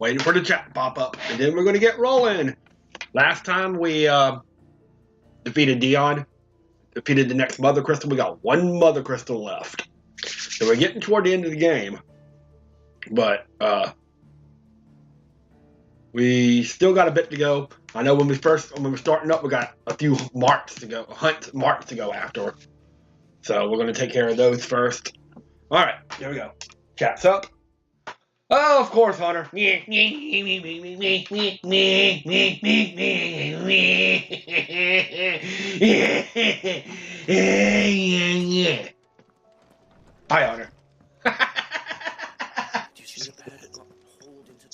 Waiting for the chat to pop up, and then we're going to get rolling. Last time we defeated Dion, defeated the next Mother Crystal. We got one Mother Crystal left. So we're getting toward the end of the game. But we still got a bit to go. I know when we're starting up, we got a few marks to go, marks to go after. So we're going to take care of those first. All right, here we go. Chat's up. Oh, of course, Hunter. Hi, Hunter. Did you see the pair that got hauled into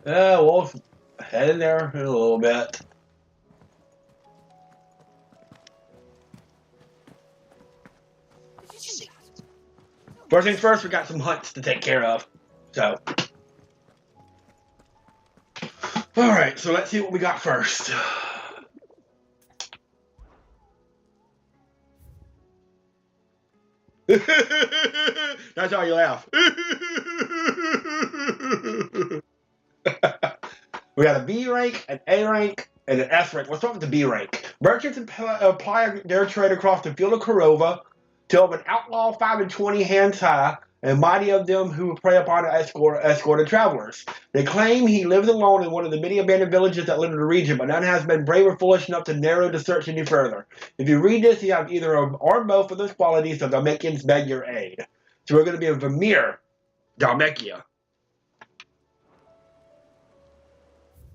tires? We'll head in there in a little bit. Did you see that? First things first, we got some hunts to take care of. So, all right. So let's see what we got first. That's how you laugh. We got a B rank, an A rank, and an S rank. Let's start with the B rank. Merchants apply their trade across the field of Korova till of an outlaw 5 and 20 hands high, and mighty of them who prey upon escorted travelers. They claim he lives alone in one of the many abandoned villages that live in the region, but none has been brave or foolish enough to narrow the search any further. If you read this, you have either or both of those qualities, so Dalmatians beg your aid. So we're going to be a Vermeer Dalmatia.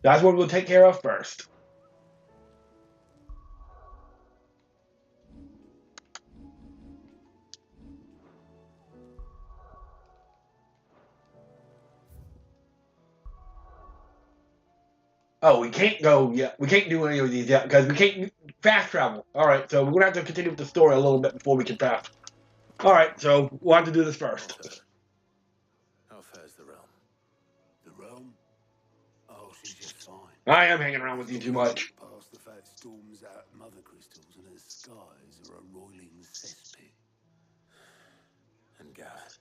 That's what we'll take care of first. Oh, we can't go yet. We can't do any of these yet because we can't fast travel. All right, so we're going to have to continue with the story a little bit before we can fast. All right, so we'll have to do this first. How fares the realm? The realm? Oh, she's just fine. I am hanging around with you too much. Past the fat storms out Mother Crystals and her skies are a roiling cesspit. And Gareth?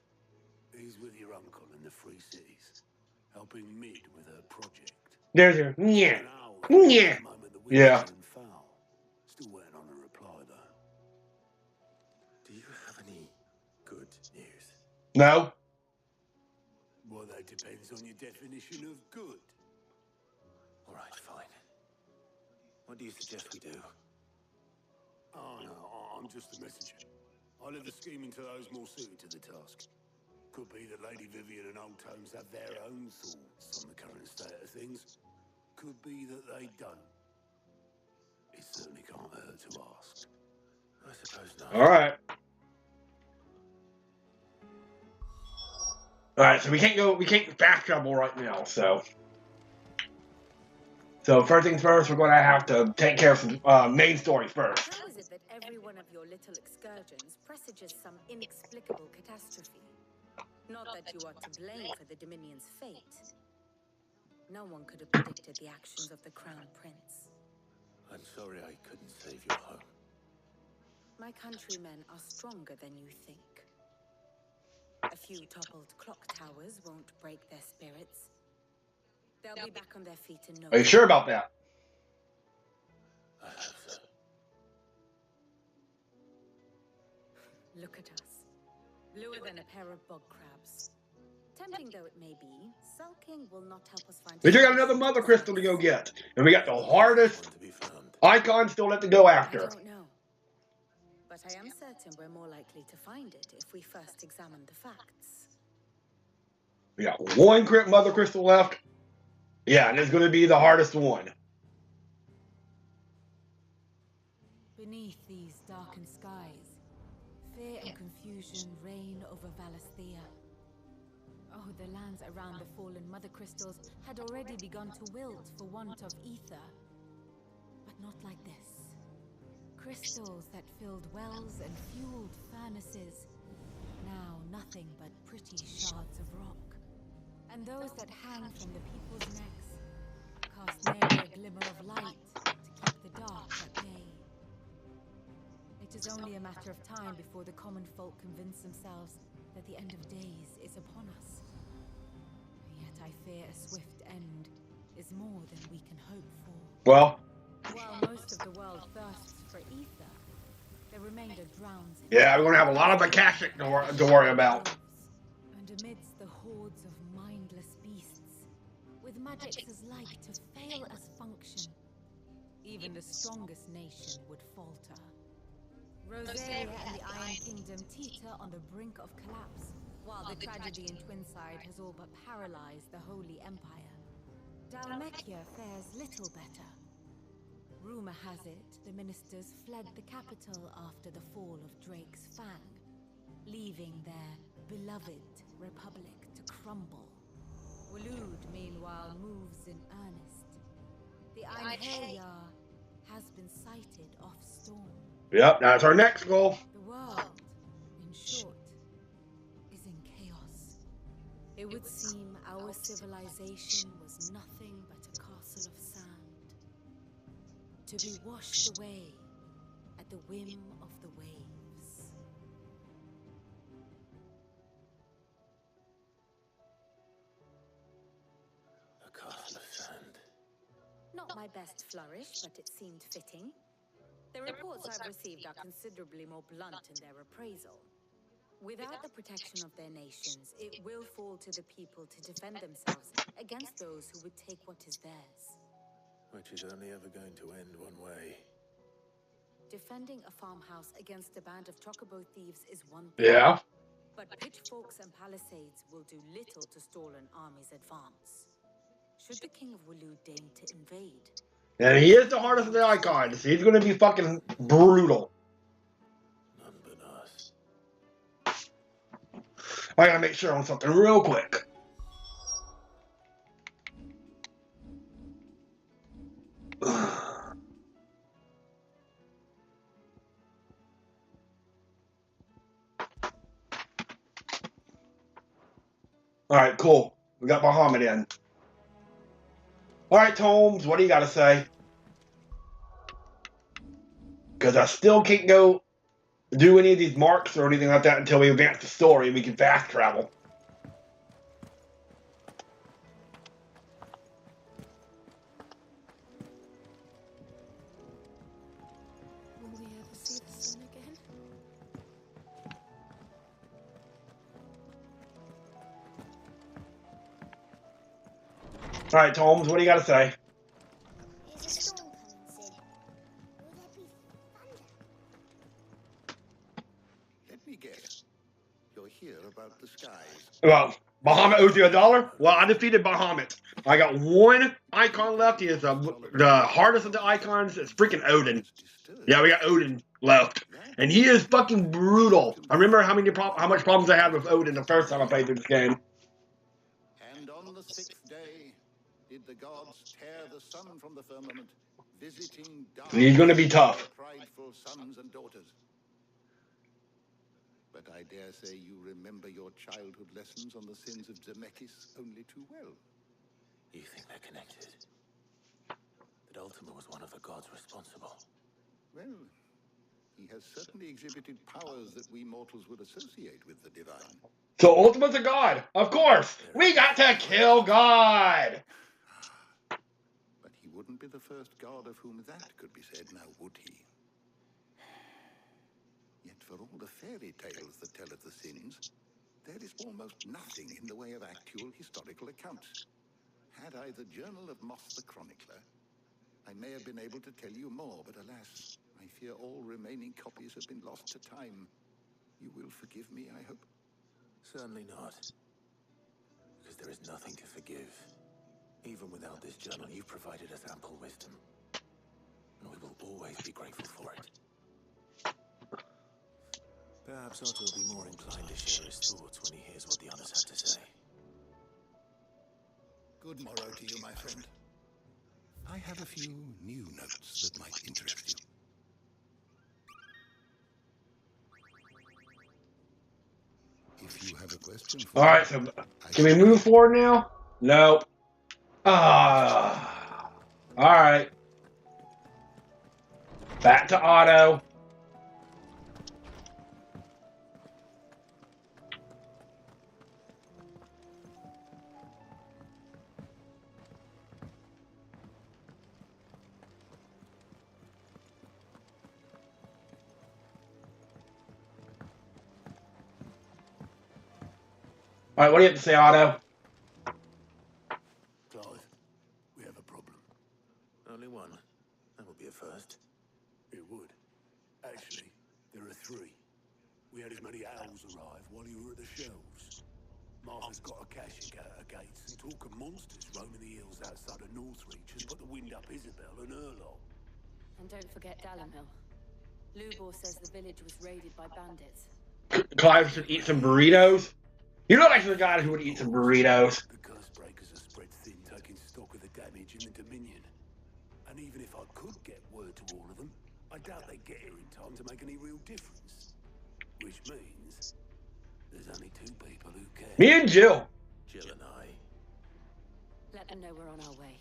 He's with your uncle in the Free Cities, helping Mid with her project. There's your yeah. Yeah. Yeah. Foul. Still waiting on a reply though. Do you have any good news? No. Well, that depends on your definition of good. All right, fine. What do you suggest we do? Oh no, I'm just a messenger. I leave the scheming to those more suited to the task. Could be that Lady Vivian and Old Tomes have their own thoughts on the current state of things. Could be that they don't. It certainly can't hurt to ask. I suppose not. All right. All right, so we can't fast travel right now. So first things first, we're going to have to take care of some main story first. How is it that every one of your little excursions presages some inexplicable catastrophe? Not that you are to blame for the Dominion's fate. No one could have predicted the actions of the Crown Prince. I'm sorry I couldn't save your home. My countrymen are stronger than you think. A few toppled clock towers won't break their spirits. They'll be back on their feet in no Are you sure about that? I hope so. Look at us. Bluer than a pair of bog crabs. Tempting though it may be, sulking will not help us find... We still got another Mother Crystal to go get. And we got the hardest One to be found. icon still left to go I after. don't know. But I am certain we're more likely to find it if we first examine the facts. We got one Mother Crystal left. Yeah, and it's going to be the hardest one. Beneath these darkened skies, fear and confusion reign over Valisthea. Oh, the lands around the fallen Mother Crystals had already begun to wilt for want of ether. But not like this. Crystals that filled wells and fueled furnaces. Now nothing but pretty shards of rock. And those that hang from the people's necks cast never a glimmer of light to keep the dark at bay. It is only a matter of time before the common folk convince themselves that the end of days is upon us. I fear a swift end is more than we can hope for. Well, While most of the world thirsts for ether, the remainder drowns in yeah, we're gonna have a lot of Akashic to worry about. and amidst the hordes of mindless beasts, with magics as like to fail as function, even the strongest nation would falter. Rosaria and the Iron Kingdom teeter on the brink of collapse, while the tragedy in Twinside has all but paralyzed the Holy Empire. Dalmekia fares little better. Rumor has it the ministers fled the capital after the fall of Drake's Fang, leaving their beloved republic to crumble. Waloed, meanwhile, moves in earnest. The Einherjar has been sighted off Storm. Yep, that's our next goal. The world, in short, is in chaos. It would seem our civilization was nothing but a castle of sand, to be washed away at the whim of the waves. A castle of sand. Not my best flourish, but it seemed fitting. The reports I've received are considerably more blunt in their appraisal. Without the protection of their nations, it will fall to the people to defend themselves against those who would take what is theirs. Which is only ever going to end one way. Defending a farmhouse against a band of chocobo thieves is one thing. Yeah. But pitchforks and palisades will do little to stall an army's advance. Should the King of Waloed deign to invade? And he is the hardest of the icons. He's gonna be fucking brutal. None but us. I gotta make sure on something real quick. Alright, cool. We got Bahamut in. Alright, Tomes, what do you gotta say? Because I still can't go do any of these marks or anything like that until we advance the story and we can fast travel. Will we ever see the sun again? Alright, Tomes, what do you gotta say? Is a storm coming, Sid? Will there be thunder? Let me guess. You're here about the skies. Well, Bahamut owes you $1? Well, I defeated Bahamut. I got one icon left. He is the hardest of the icons. It's freaking Odin. Yeah, we got Odin left. And he is fucking brutal. I remember how much problems I had with Odin the first time I played through this game. And on the sixth day did the gods tear the sun from the firmament, visiting dark He's gonna be tough. prideful sons and daughters. But I dare say you remember your childhood lessons on the sins of Zemeckis only too well. You think they're connected? That Ultima was one of the gods responsible. Well, he has certainly exhibited powers that we mortals would associate with the divine. So Ultima's a god, of course. We got to kill God. But he wouldn't be the first god of whom that could be said, now would he? Yet for all the fairy tales that tell of the sins, there is almost nothing in the way of actual historical accounts. Had I the Journal of Moss the Chronicler, I may have been able to tell you more, but alas, I fear all remaining copies have been lost to time. You will forgive me, I hope? Certainly not. Because there is nothing to forgive. Even without this journal, you've provided us ample wisdom. And we will always be grateful for it. Perhaps Otto will be more inclined to share his thoughts when he hears what the others have to say. Good morrow to you, my friend. I have a few new notes that might interest you. If you have a question for All right, so can we move forward now? No. Ah. All right. Back to Otto. Alright, what do you have to say, Otto? Clive, we have a problem. Only one. That would be a first. It would. Actually, there are three. We had as many owls arrive while you were at the shelves. Martha's got a caching at her gates, and talk of monsters roaming the hills outside of Northreach has put the wind up Isabel and her lot. And don't forget Damilil. Lubor says the village was raided by bandits. Clive should eat some burritos. You look like the guy who would eat some burritos. The curse breakers are spread thin, taking stock of the damage in the Dominion. And even if I could get word to all of them, I doubt they'd get here in time to make any real difference. Which means there's only two people who care. Me and Jill. Jill and I. Let them know we're on our way.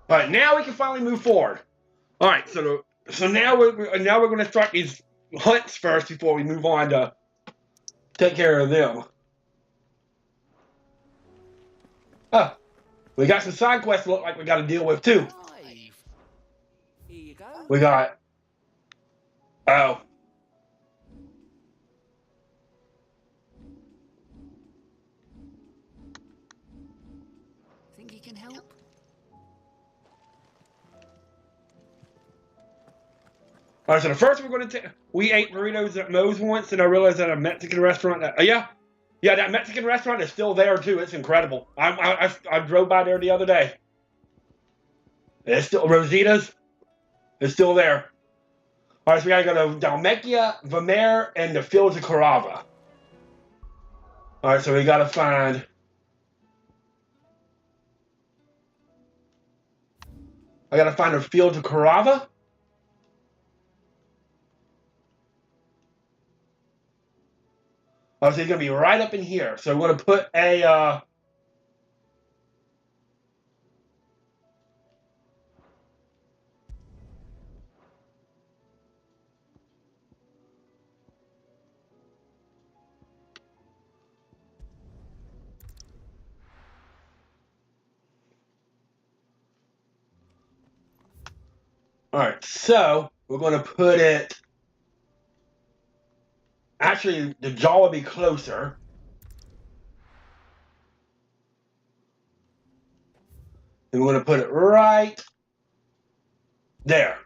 All right, now we can finally move forward. All right, so now we're going to start these hunts first before we move on to take care of them. Oh, we got some side quests. Look like we got to deal with too. Here you go. We got. Oh. Think you can help? All right, so the first we're going to take. We ate burritos at Moe's once, and I realized that a Mexican restaurant. Yeah, that Mexican restaurant is still there too. It's incredible. I drove by there the other day. It's still Rosita's. It's still there. All right, so we gotta go to Dalmekia, Vermeer, and the fields of Carava. All right, so we gotta find. I gotta find the fields of Carava. Oh, so he's gonna be right up in here. So we're gonna put a. All right, so we're gonna put it. Actually, the jaw will be closer. And we're going to put it right there.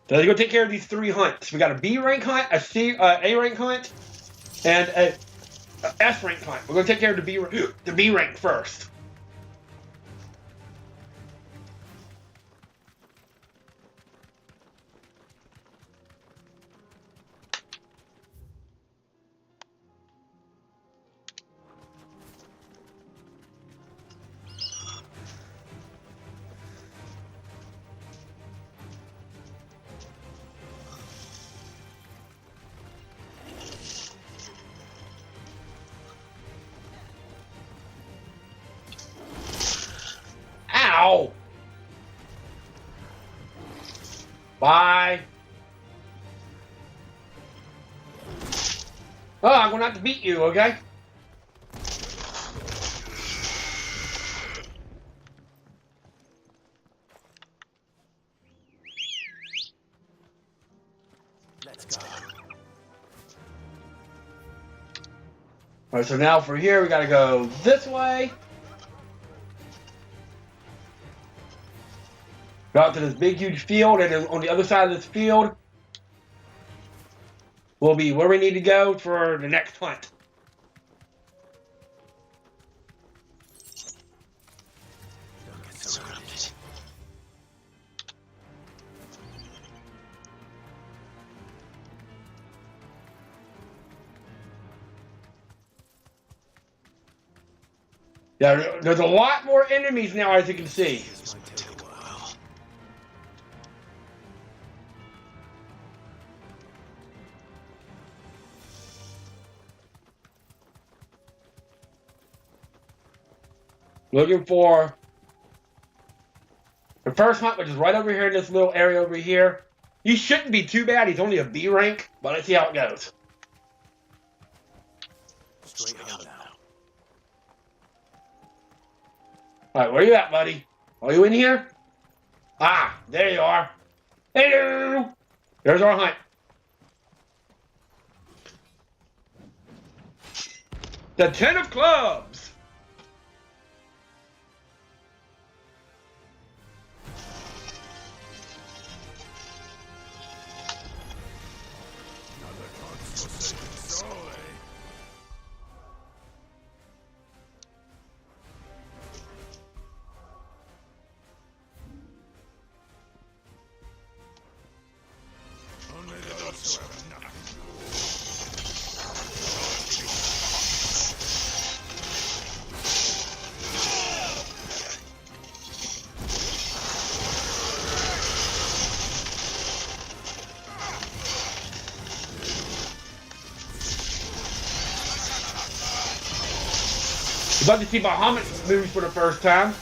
So let's go take care of these three hunts. We got a B rank hunt, A rank hunt, and a S rank hunt. We're going to take care of the B rank first. Ow! Bye. Oh, I'm going to have to beat you, okay? Let's go. Alright, so now for here, we got to go this way. Go out to this big, huge field, and then on the other side of this field will be where we need to go for the next hunt. Don't get surrounded. Yeah, there's a lot more enemies now, as you can see. This might take a while. Looking for the first hunt, which is right over here in this little area over here. He shouldn't be too bad. He's only a B rank, but let's see how it goes. Straight home now. Alright, where you at, buddy? Are you in here? Ah, there you are. Hello! There's our hunt. The 10 of clubs. Another godforsaken soul, eh? Only those who have nothing. About to see Bahamut moves for the first time.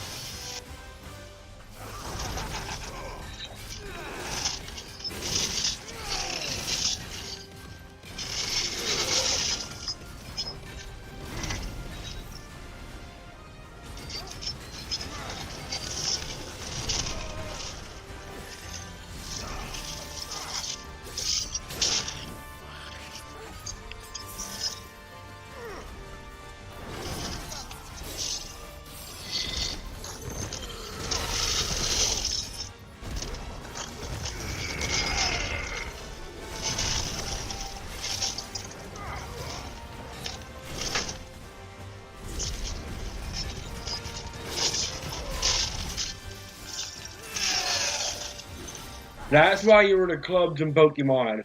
That's why you were the clubs in Pokemon.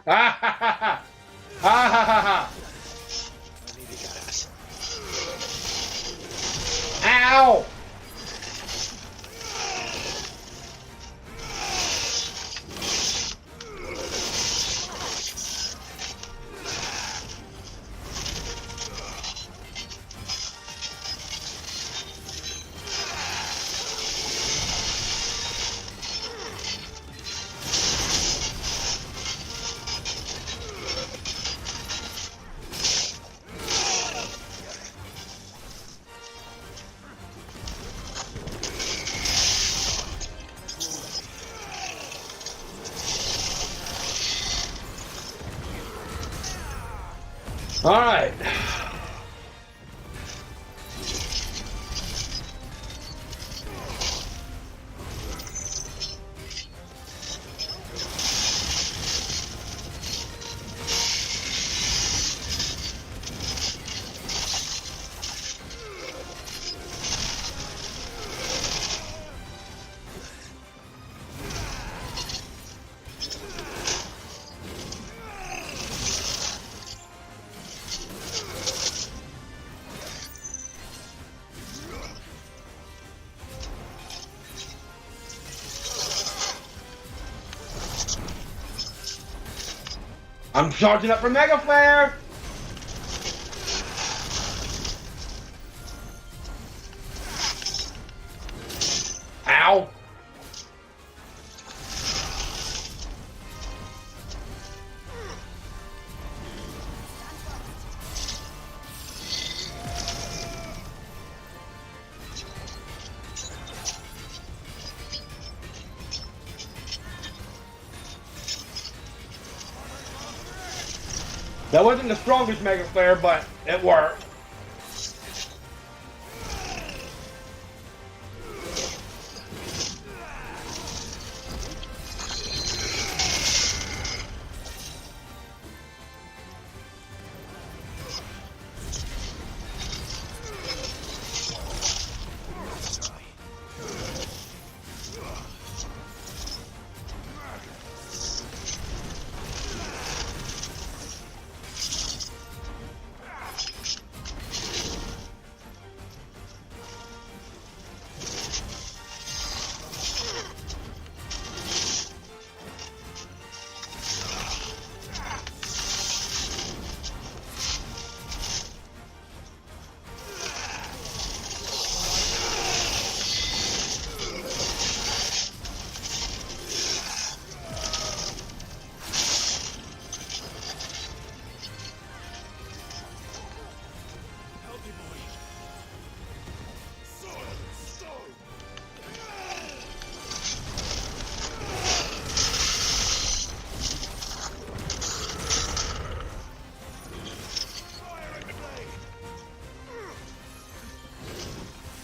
Ah ha ha ha! Ah ha ha ha! I needed that. Ow! All right. I'm charging up for Mega Flare! Ow! That wasn't the strongest Mega Flare, but it worked.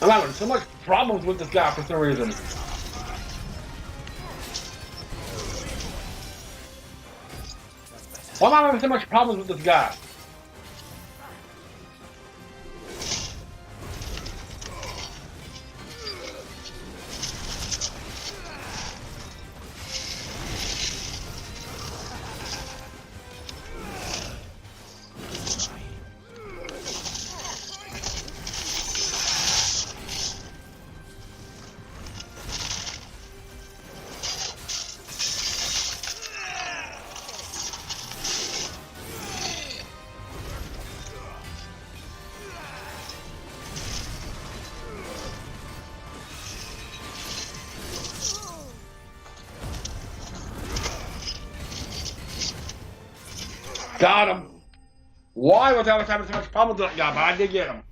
I'm having so much problems with this guy for some reason. Why am I having so much problems with this guy? Got him. Why was I having so much problems with that guy? But I did get him.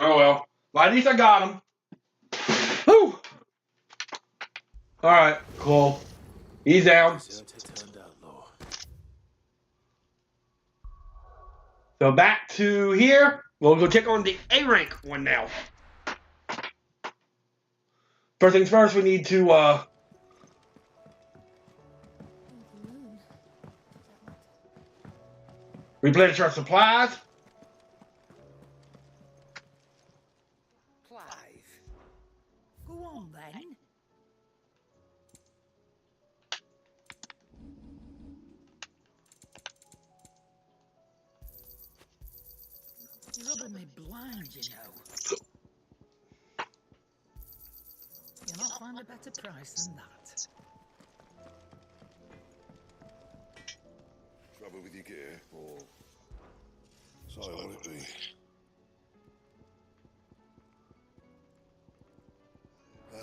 Oh well. Well, at least I got him. Whew. Alright, cool. He's down. So back to here. We'll go check on the A rank one now. First things first, we need to replenish our supplies. Clive. Go on then. You're rubbing me blind, you know. You'll not find a better price than that. Trouble with your gear, or... So what it be?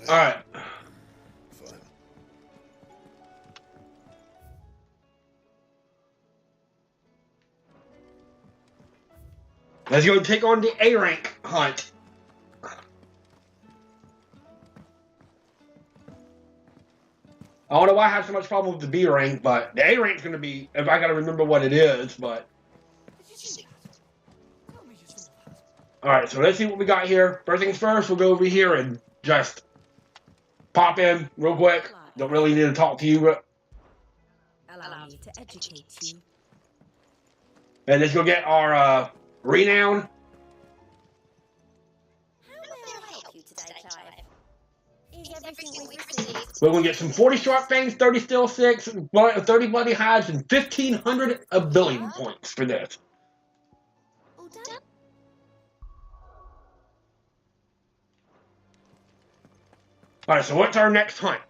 Alright. Fine. Let's go take on the A rank hunt. I don't know why I have so much problem with the B rank, but the A rank's gonna be, if I gotta remember what it is, but. Alright, so let's see what we got here. First things first, we'll go over here and just pop in real quick. Don't really need to talk to you. Allow me to educate you. And let's go get our renown. How may I help you today, Clive? Is everything we've received? We're gonna get some 40 sharp fangs, 30 steel six, 30 bloody hides, and 1,500 ability points for this. All done? Alright, so what's our next hunt?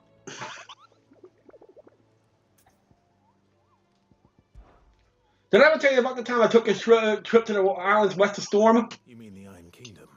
Did I ever tell you about the time I took a trip to the islands west of Storm? You mean the Iron Kingdom?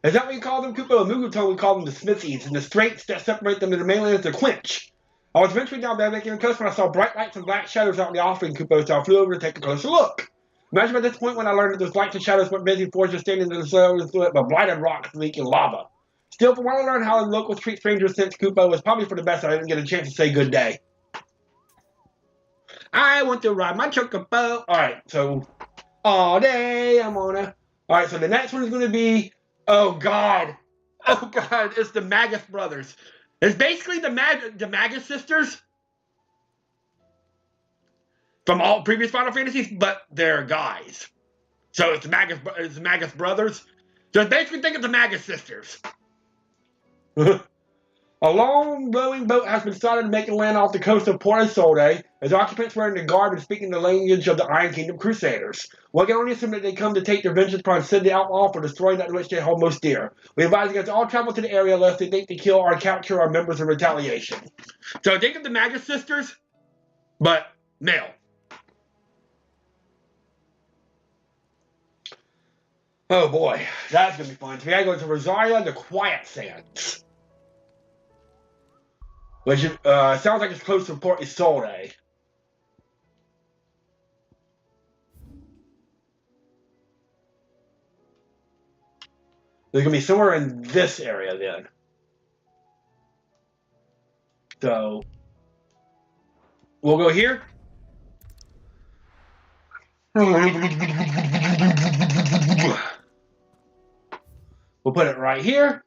Is that what you call them, Kupo? In Muguton, we call them the Smithies, and the straits that separate them to the mainland is the Quench. I was venturing down there making a coast when I saw bright lights and black shadows out in the offing, Kupo, so I flew over to take a closer look. Imagine by this point when I learned that those lights and shadows weren't busy forces standing in the sun but blighted rocks leaking lava. Still, from what I learned how the locals treat strangers since Kupo, was probably for the best that I didn't get a chance to say good day. I want to ride my chocobo. Alright, so all day I'm on a... Alright, so the next one is going to be... Oh God, it's the Magus brothers. It's basically the Magus sisters from all previous Final Fantasies, but they're guys. So it's the Magus brothers. So basically think of the Magus sisters. A long rowing boat has been started making land off the coast of Port Solde, as occupants wearing the garb and speaking the language of the Iron Kingdom Crusaders. One can only assume that they come to take their vengeance upon Sid the Outlaw for destroying that which they hold most dear. We advise against all travel to the area lest they think to kill or capture our members in retaliation. So think of the Magus sisters, but male. Oh boy, that's going to be fun. So we gotta go to Rosaria, the Quiet Sands. Which sounds like it's close to Port Isolde. They're going to be somewhere in this area then. So, We'll go here. We'll put it right here.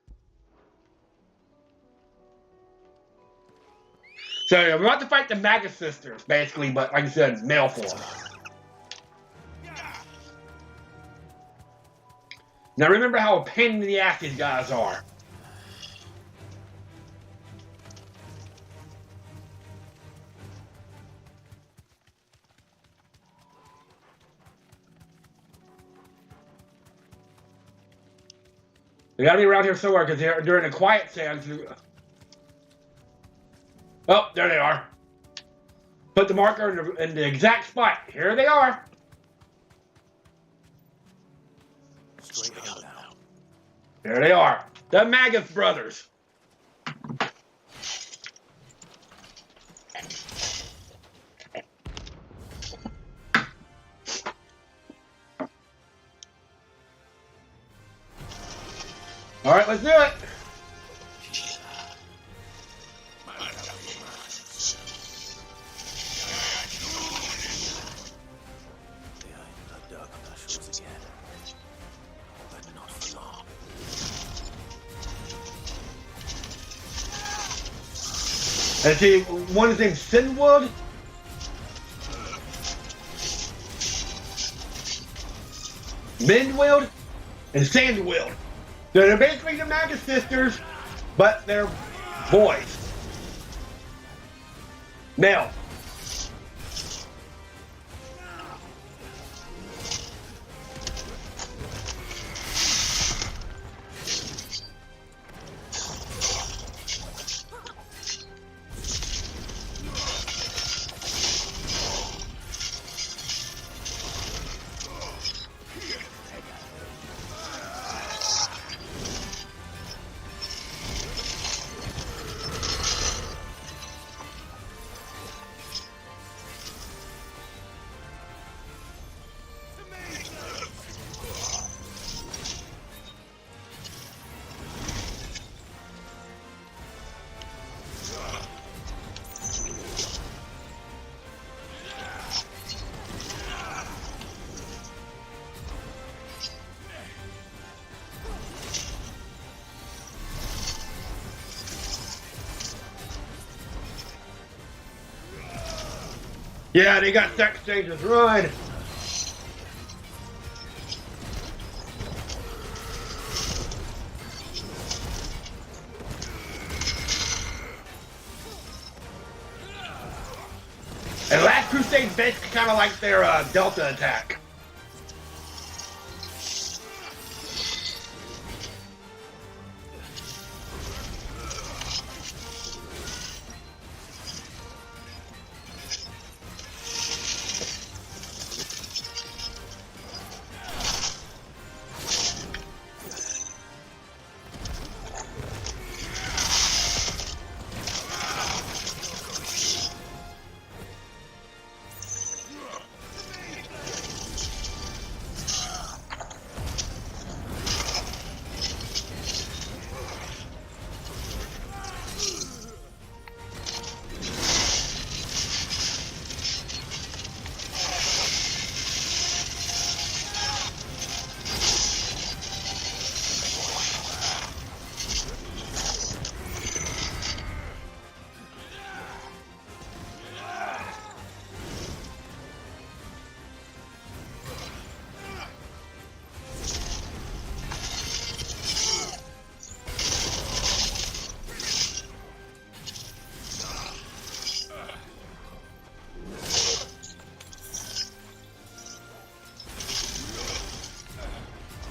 So we're about to fight the Magus sisters, basically, but like I said, male form. Now remember how a pain in the ass these guys are. They gotta be around here somewhere because they're during a quiet seance. Oh, there they are. Put the marker in the exact spot. Here they are. Straight home now. There they are. The Magus brothers. All right, let's do it. And see, one is named Sinwood. Mendwild and Sandwild. So they're basically the Magus sisters, but they're boys. Male. Yeah, they got sex changes. Run! And Last Crusade's basically kind of like their Delta attack.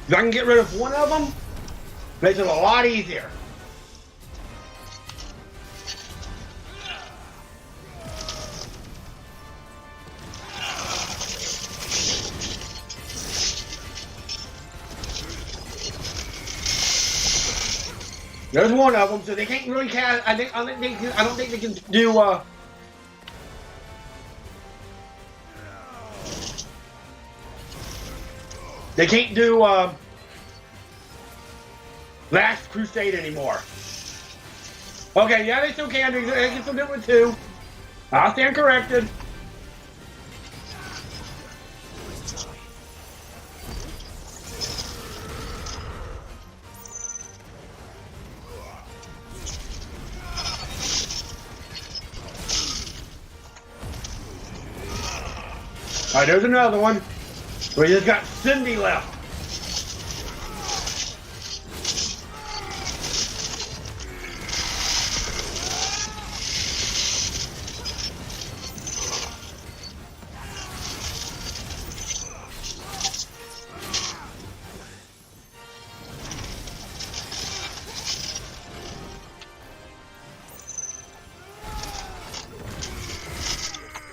If I can get rid of one of them, makes it a lot easier. There's one of them, so they can't really cast. I don't think they can do. They can't do Last Crusade anymore. Okay, yeah, they still can. They can still do it with two. I'll stand corrected. Alright, there's another one. We just got Cindy left.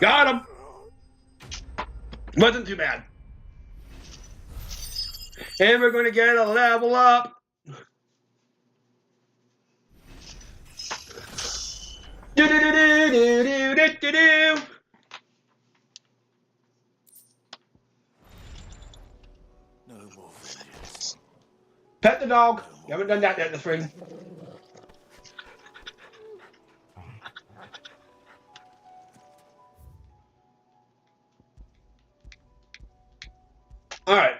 Got him. Wasn't too bad. And we're going to get a level up. Do do do do do do do do. No more vengeance. Pet the dog. You haven't done that yet this ring. Alright.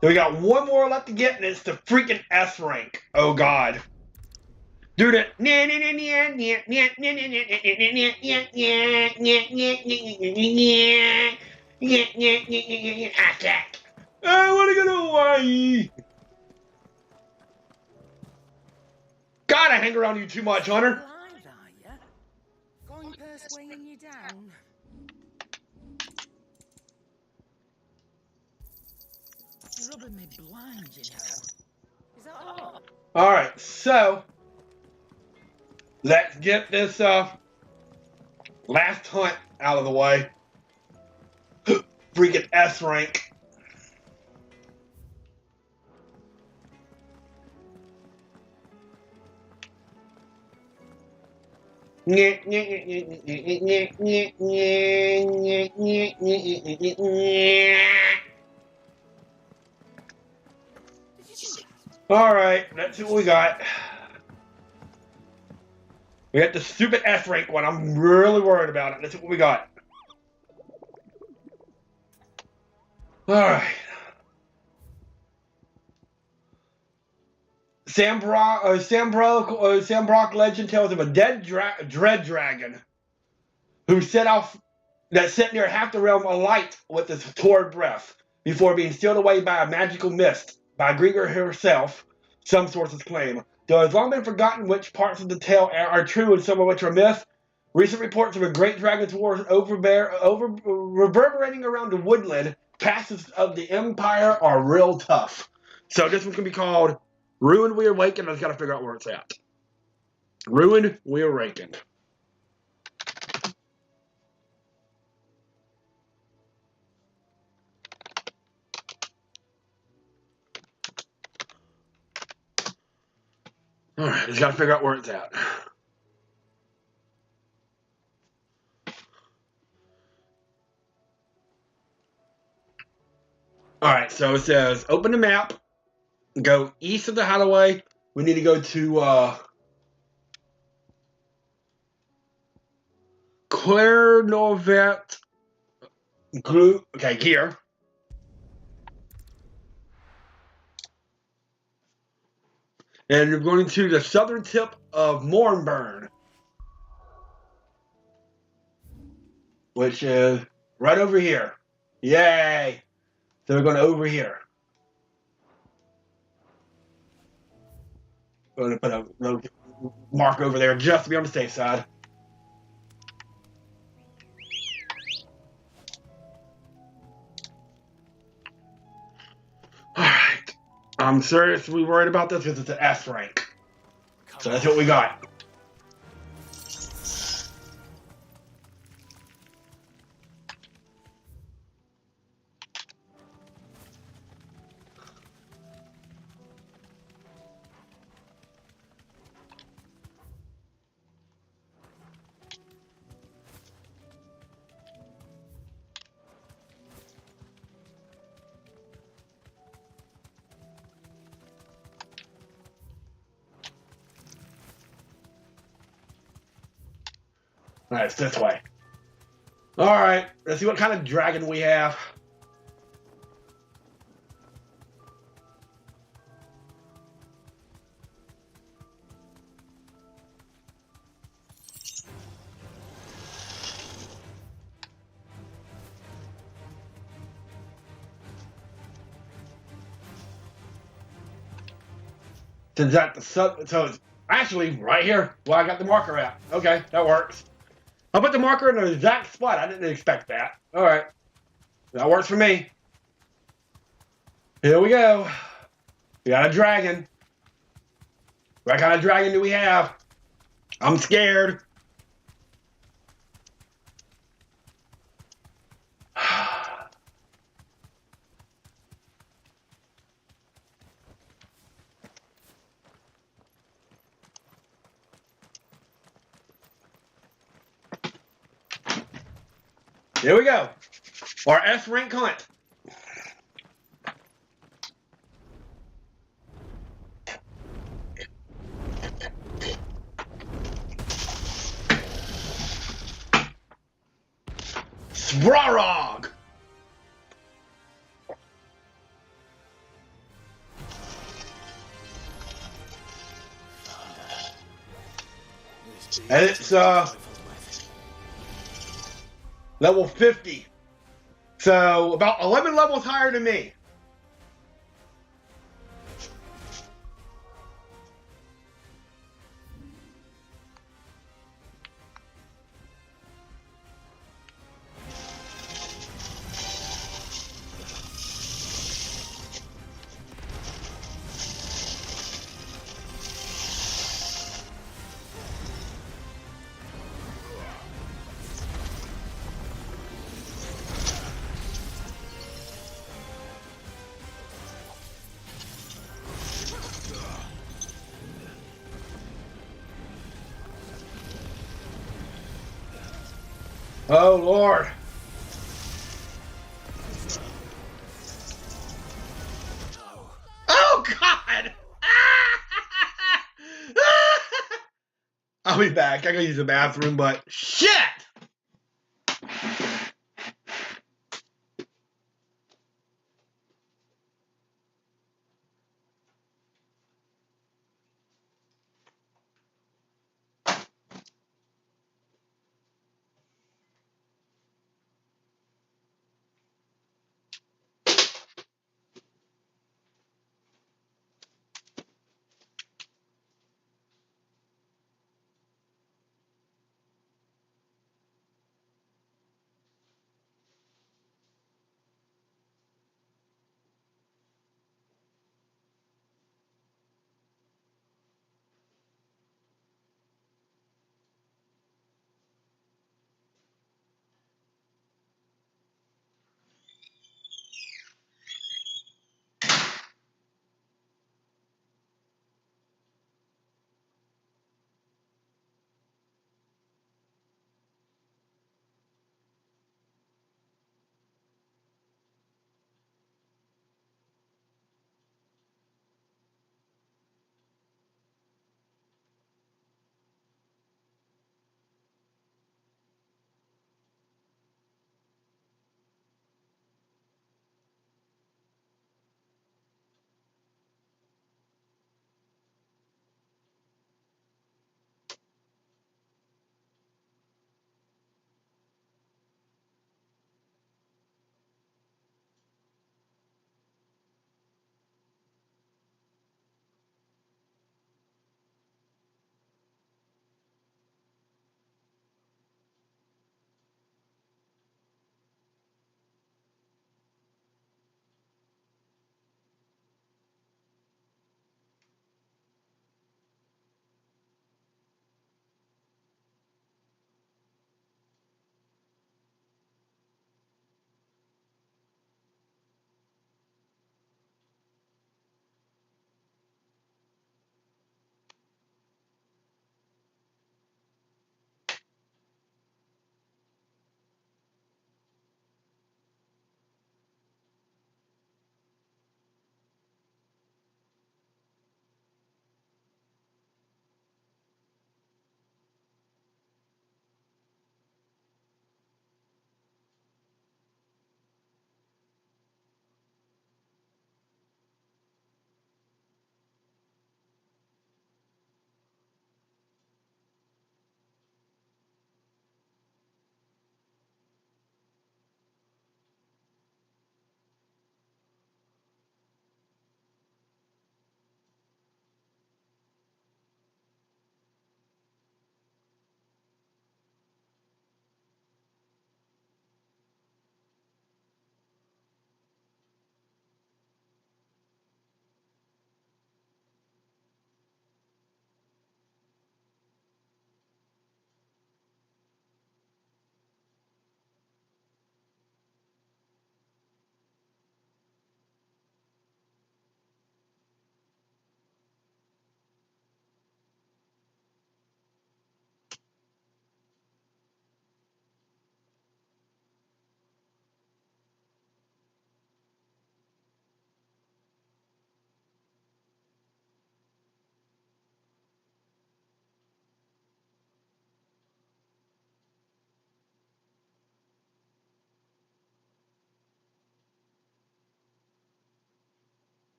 So we got one more left to get, and it's the freaking S rank. Oh god. Do the attack. I wanna go to Hawaii. God, I hang around you too much, Hunter. Alive, are ya? Going purse weighing you down. You're rubbing me blind, you know. Is that all? Alright, so let's get this last hunt out of the way. Freaking S rank. Alright, let's see what we got. We got the stupid S rank one. I'm really worried about it. Let's see what we got. Alright. Sam Brock legend tells of a dead dread dragon who set near half the realm alight with his torrid breath before being sealed away by a magical mist by Grieger herself, some sources claim. Though it has long been forgotten which parts of the tale are true and some of which are myth, recent reports of a great dragon's wars reverberating around the woodland passes of the Empire are real tough. So this one's going to be called Ruined We Awakened. I just got to figure out where it's at. Ruined We Awakened. Alright, just got to figure out where it's at. Alright, so it says open the map, go east of the hideaway. We need to go to Claire Novet Glue. Okay, here. And you're going to the southern tip of Mornburn, which is right over here. Yay! So we're going over here. Going to put a little mark over there just to be on the safe side. Alright. I'm seriously worried about this because it's an S rank. So that's what we got. Alright, it's this way. Alright, let's see what kind of dragon we have. Since that the sub, so it's actually right here where I got the marker at. Okay, that works. I'll put the marker in the exact spot. I didn't expect that. All right, that works for me. Here we go. We got a dragon. What kind of dragon do we have? I'm scared. Here we go. Our S rank hunt. Sbrarog! And it's level 50. So about 11 levels higher than me. Oh, Lord. Oh, God! I'll be back. I gotta use the bathroom, but shit!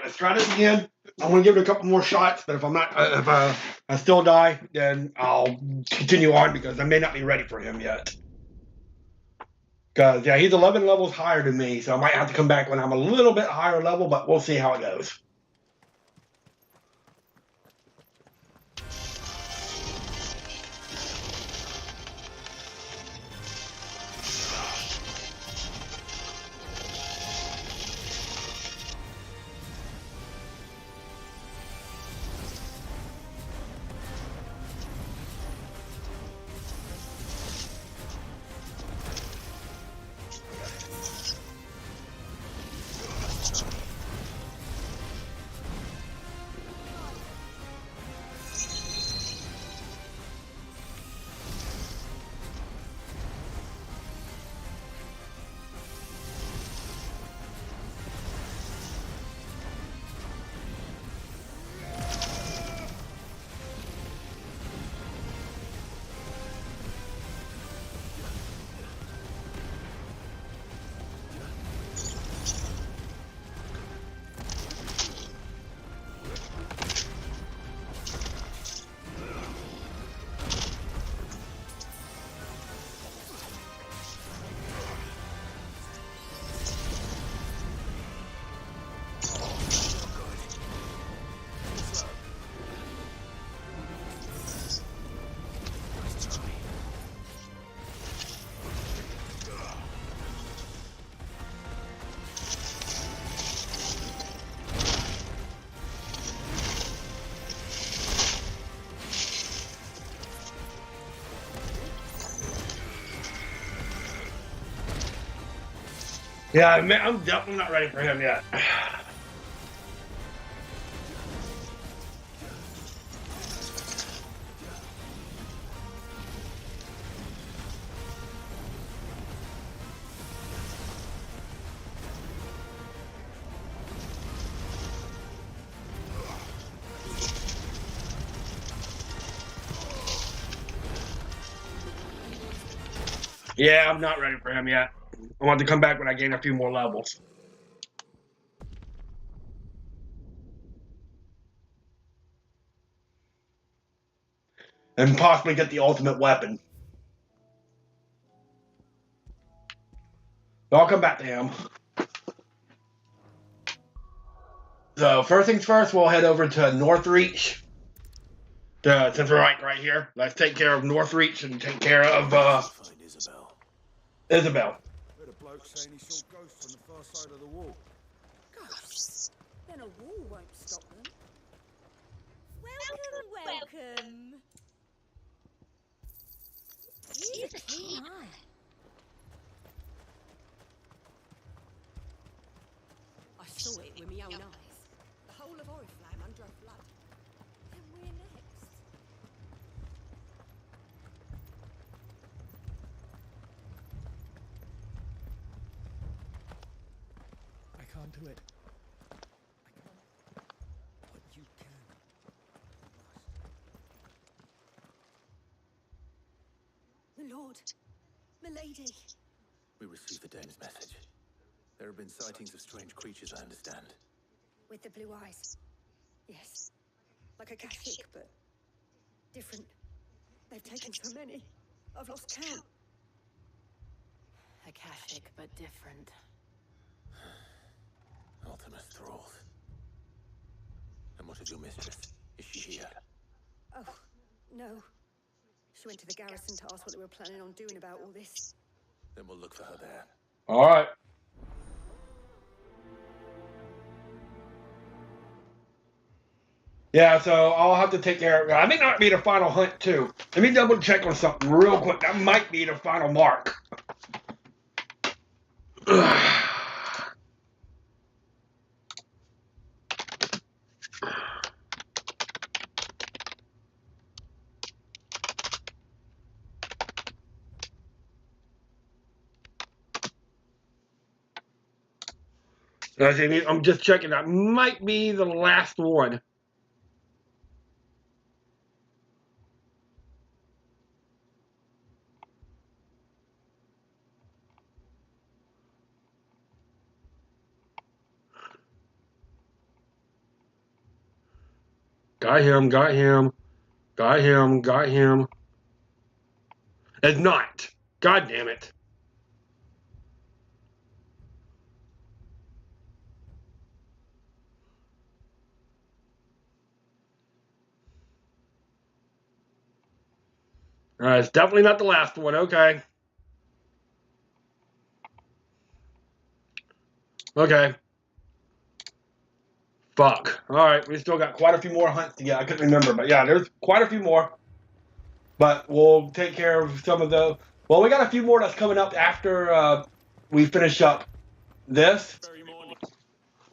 let's try this again. I'm gonna give it a couple more shots, but if I'm not, if I still die, then I'll continue on because I may not be ready for him yet. Because yeah, he's 11 levels higher than me, so I might have to come back when I'm a little bit higher level, but we'll see how it goes. Yeah, I'm definitely not ready for him yet. Yeah, I'm not ready for him yet. I want to come back when I gain a few more levels. And possibly get the ultimate weapon. So I'll come back to him. So first things first, we'll head over to Northreach. Since we're right here, let's take care of Northreach and take care of Find Isabel. Isabel. Heard a bloke saying he saw ghosts on the far side of the wall. Ghosts? Then a wall won't stop them. Welcome. He's a keen eye. I saw it with my own eyes. The whole of Oriflamme under a flood. Then we're next. I can't do it. I can't. But you can. My lord. Milady. We received the dame's message. There have been sightings of strange creatures, I understand. With the blue eyes. Yes. Like a Kashik, but different. They've taken so many. I've lost count. Akashic, but different. Ultimate thralls. And what of your mistress? Is she here? Oh, no. She went to the garrison to ask what they were planning on doing about all this. Then we'll look for her there. All right. Yeah, so I'll have to take care of it. I may not be the final hunt, too. Let me double check on something real quick. That might be the final mark. I'm just checking. That might be the last one. Got him, got him. Got him, got him. It's not. God damn it. Alright, it's definitely not the last one. Okay. Okay. Fuck. Alright, we still got quite a few more hunts to get. I couldn't remember, but yeah, there's quite a few more. But we'll take care of some of the... Well, we got a few more that's coming up after we finish up this. Very morning.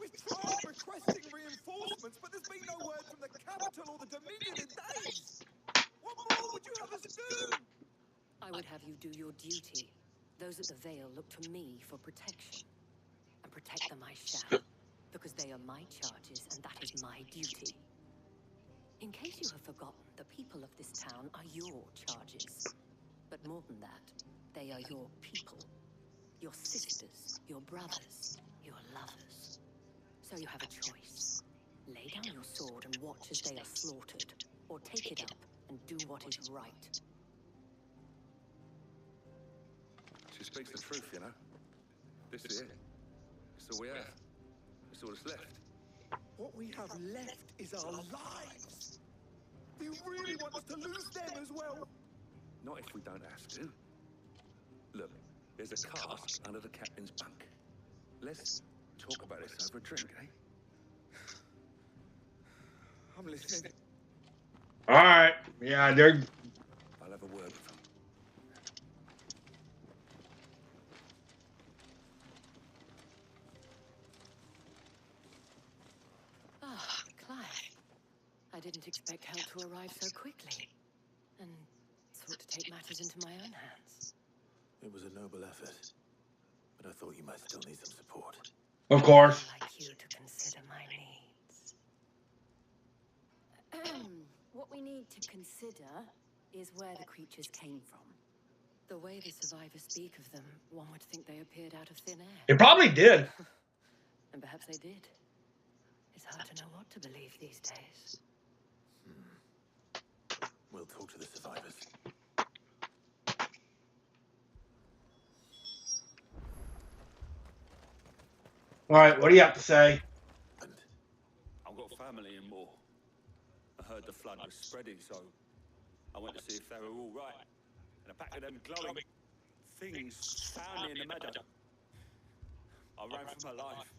We've tried requesting reinforcements, but there's been no word from the capital or the Dominion in days. What more would you have us do? I would have you do your duty. Those at the Vale look to me for protection. And protect them I shall. Because they are my charges, and that is my duty. In case you have forgotten, the people of this town are your charges. But more than that, they are your people. Your sisters, your brothers, your lovers. So you have a choice. Lay down your sword and watch as they are slaughtered, or take it up and do what is right. She speaks the truth, you know. This is it. It's all we have. It's all that's left. What we have left is our lives. Do you really want us to lose them as well? Not if we don't have to. Look, there's a cask under the captain's bunk. Let's talk about this over a drink, eh? I'm listening. Alright. Yeah, they're... I'll have a word with them. Ah, Clive. I didn't expect help to arrive so quickly. And sought to take matters into my own hands. It was a noble effort, but I thought you might still need some support. Of course. I'd like you to consider my needs. What we need to consider is where the creatures came from. The way the survivors speak of them, one would think they appeared out of thin air. It probably did. And perhaps they did. It's hard to know what to believe these days. We'll talk to the survivors. Alright, what do you have to say? I've got family in Moor. I heard the flood was spreading, so I went to see if they were all right. And a pack of them glowing things found me in the meadow. I ran for my life.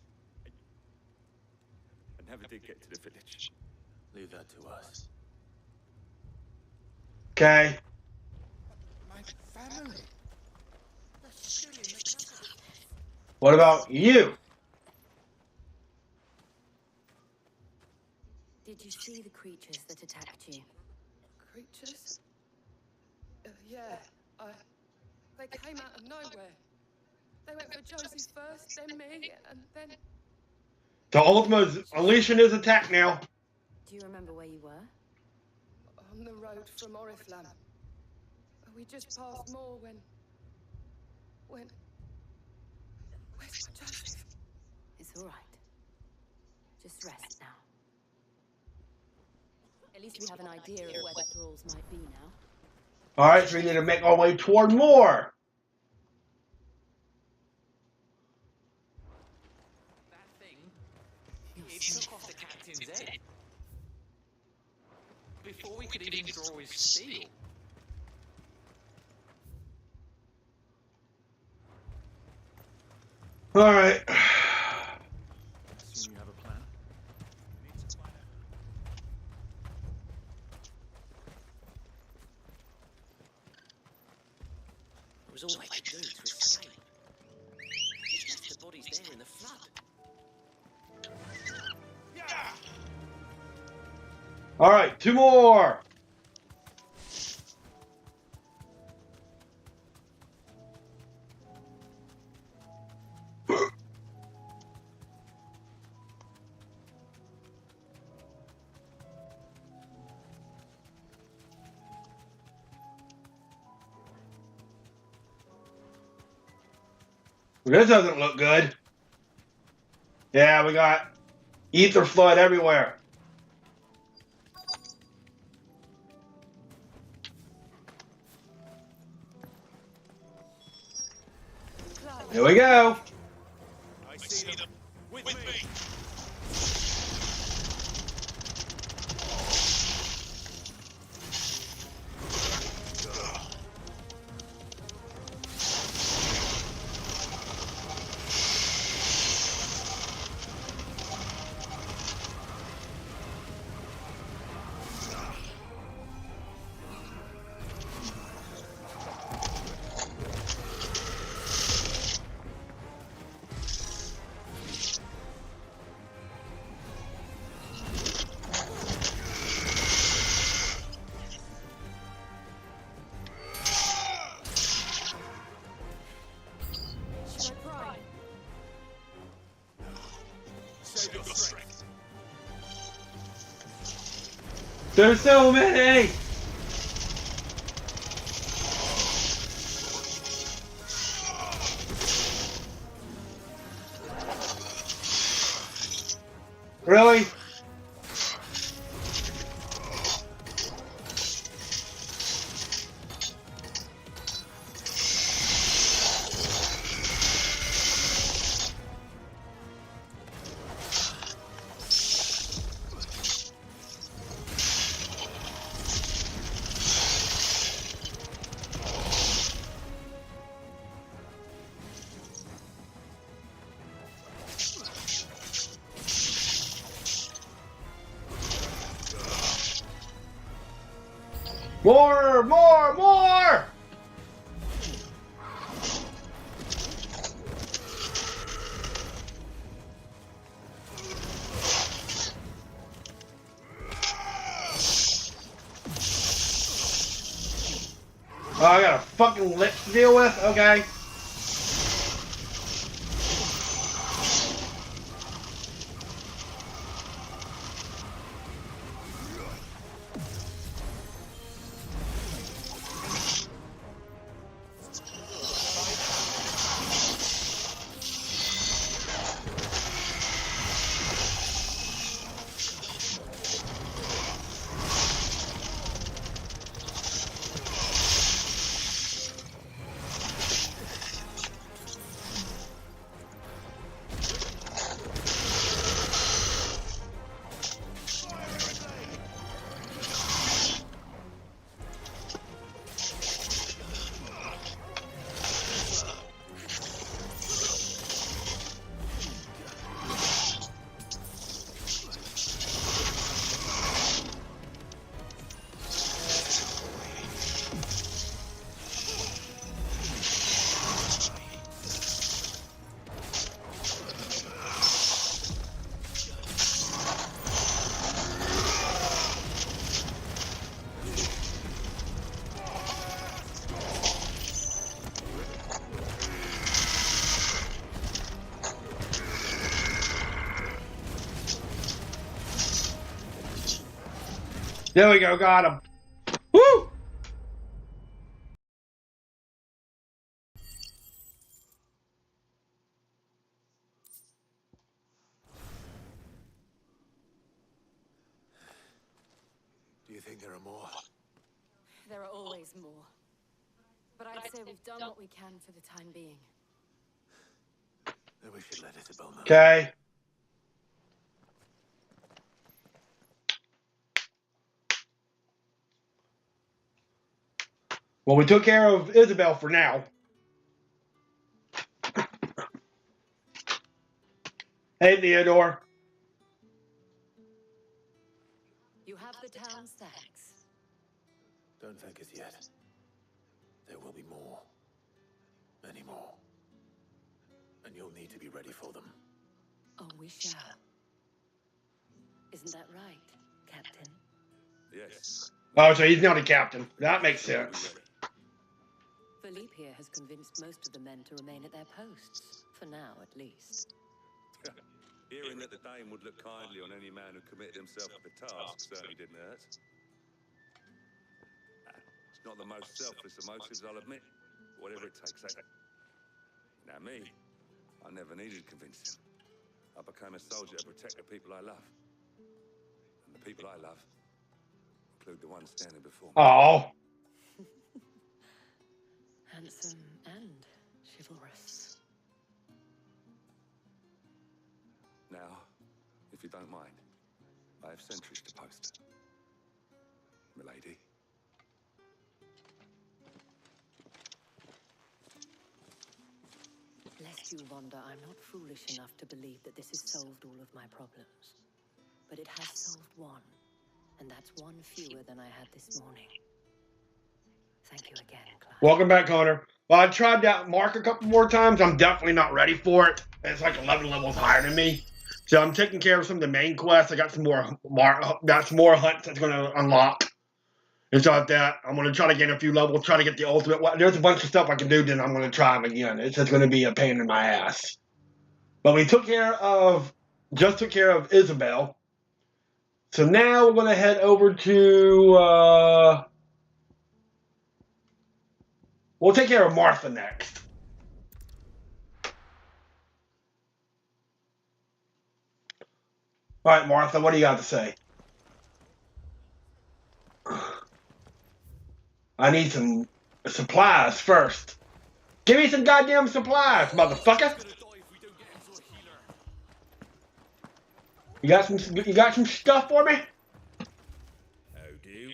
I never did get to the village. Leave that to us. Okay. My family. What about you? Did you see the creatures that attacked you? Creatures? Yeah, they came out of nowhere. They went for Josie first, then me, and then... So Ultima's unleashing his attack now. Do you remember where you were? On the road from Oriflamme. We just passed Moor when... Where's my Joseph? It's all right. Just rest now. At least we have an idea of where the thralls might be now. Alright, so we need to make our way toward more. That thing, it took off the captain's head. Before we could even draw his steel. Alright. Assume you have a plan. It was all I could do to escape. Just left the bodies there in the flood. Alright, two more. This doesn't look good. Yeah, we got ether flood everywhere. Here we go. I see them. With me. Should I pry? Save your strength. There's so many. Really? More! More! More! Oh, I got a fucking lip to deal with? Okay. There we go, got him. Woo! Do you think there are more? There are always more. But I'd say we've done what we can for the time being. Then we should let Isabel know. Okay. Well, we took care of Isabel for now. Hey, Theodore. You have the town's thanks. Don't thank us yet. There will be more. Many more. And you'll need to be ready for them. Oh, we shall. Isn't that right, Captain? Yes. Oh, so he's not a captain. That makes sense. Philippe here has convinced most of the men to remain at their posts. For now, at least. Hearing that the Dane would look kindly on any man who committed himself to the task certainly didn't hurt. It's not the most selfless of motives, I'll admit. Whatever it takes, eh? Now me, I never needed convincing. I became a soldier to protect the people I love. And the people I love include the ones standing before me. Oh. Handsome and chivalrous. If you don't mind, I have sentries to post. Milady. Lest you wonder, I'm not foolish enough to believe that this has solved all of my problems. But it has solved one, and that's one fewer than I had this morning. Thank you again, Clive. Welcome back, Connor. Well, I tried that mark a couple more times. I'm definitely not ready for it. It's like 11 levels higher than me. So I'm taking care of some of the main quests. I got some more hunts that's going to unlock. And so at that, I'm going to try to gain a few levels, try to get the ultimate. There's a bunch of stuff I can do, then I'm going to try them again. It's just going to be a pain in my ass. But we took care of Isabel. So now we're going to head over to, we'll take care of Martha next. All right, Martha, what do you got to say? I need some supplies first. Give me some goddamn supplies, motherfucker. You got some stuff for me? How do?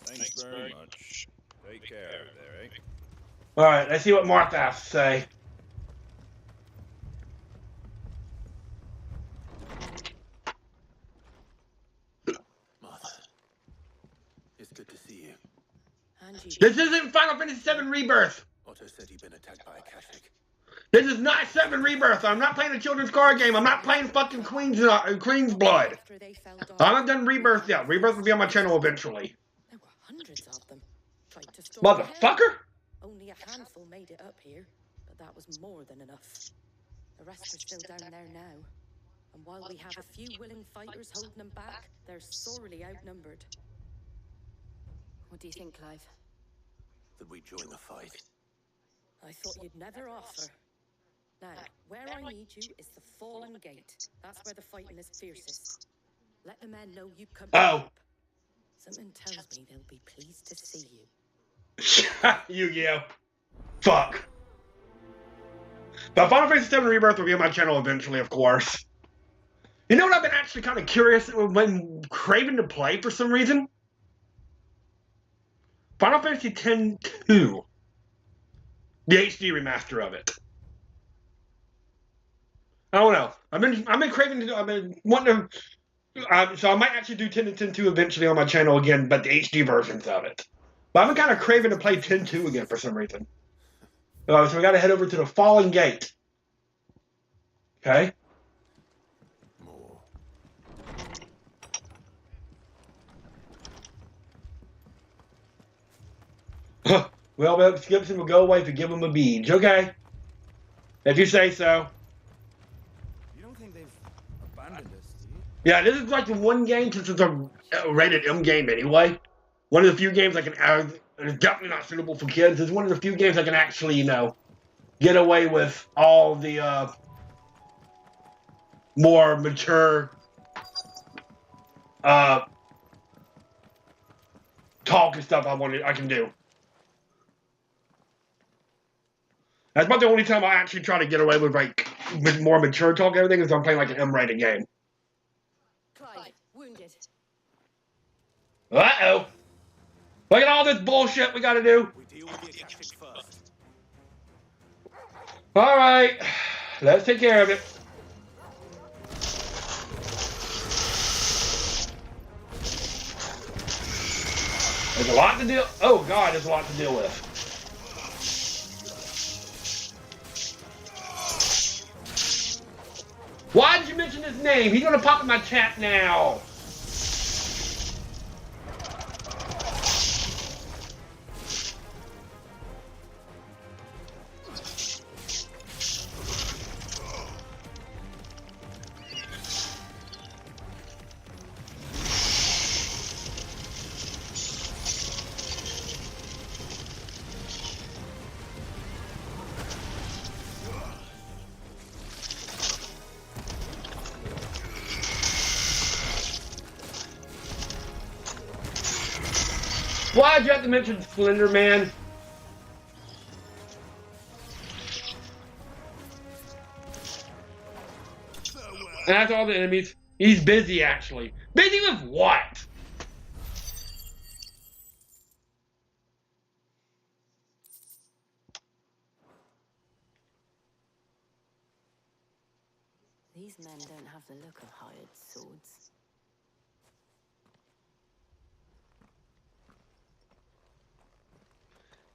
Thanks very much. Take care there, eh? All right, let's see what Martha has to say. Martha, it's good to see you. And you. This isn't Final Fantasy VII Rebirth. Otto said he'd been attacked by a Kashik. This is not 7 Rebirth. I'm not playing a children's card game. I'm not playing fucking Queen's Blood. I haven't done Rebirth yet. Rebirth will be on my channel eventually. There were hundreds of them. Tried to storm Motherfucker! Only a handful made it up here, but that was more than enough. The rest are still down there now. And while we have a few willing fighters holding them back, they're sorely outnumbered. What do you think, Clive? That we join the fight. I thought you'd never offer. Now, where I need you is the Fallen Gate. That's where the fighting is fiercest. Let the men know you come up. Something tells me they'll be pleased to see you. Yu-Gi-Oh! Fuck. But Final Fantasy VII Rebirth will be on my channel eventually, of course. You know what I've been actually kind of curious when craving to play for some reason? Final Fantasy X-2. The HD remaster of it. I don't know. I've been craving to. I've been wanting to. So I might actually do 10 and 10-2 eventually on my channel again, but the HD versions of it. But I've been kind of craving to play 10-2 again for some reason. So we got to head over to the Fallen Gate. Okay. More. Well, Gibson will go away if you give him a bead. Okay. If you say so. Yeah, this is like the one game, since it's a rated M game anyway. One of the few games I can, it's definitely not suitable for kids. It's one of the few games I can actually, you know, get away with all the more mature talk and stuff I can do. That's about the only time I actually try to get away with like with more mature talk and everything is I'm playing like an M-rated game. Clive, wounded. Uh-oh. Look at all this bullshit we gotta do. We deal with the Akashic first. Alright. Let's take care of it. There's a lot to deal. Oh god, there's a lot to deal with. Why did you mention his name? He's gonna pop in my chat now. Why'd you have to mention Slender Man? And that's all the enemies. He's busy, actually. Busy with what? These men don't have the look of hired swords.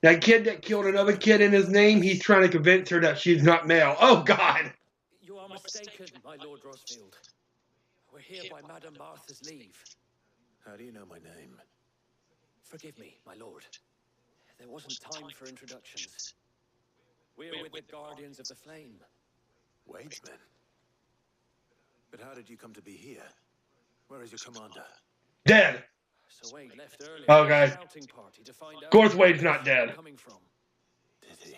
That kid that killed another kid in his name, he's trying to convince her that she's not male. Oh, God. You are mistaken, my Lord Rosfield. We're here by Madame Martha's leave. How do you know my name? Forgive me, my lord. There wasn't time for introductions. We're with the Guardians of the Flame. Wade's men? But how did you come to be here? Where is your commander? Dead. So Wade left early Okay. for a scouting party to find out Of course where Wade's not dead. coming from. Did he?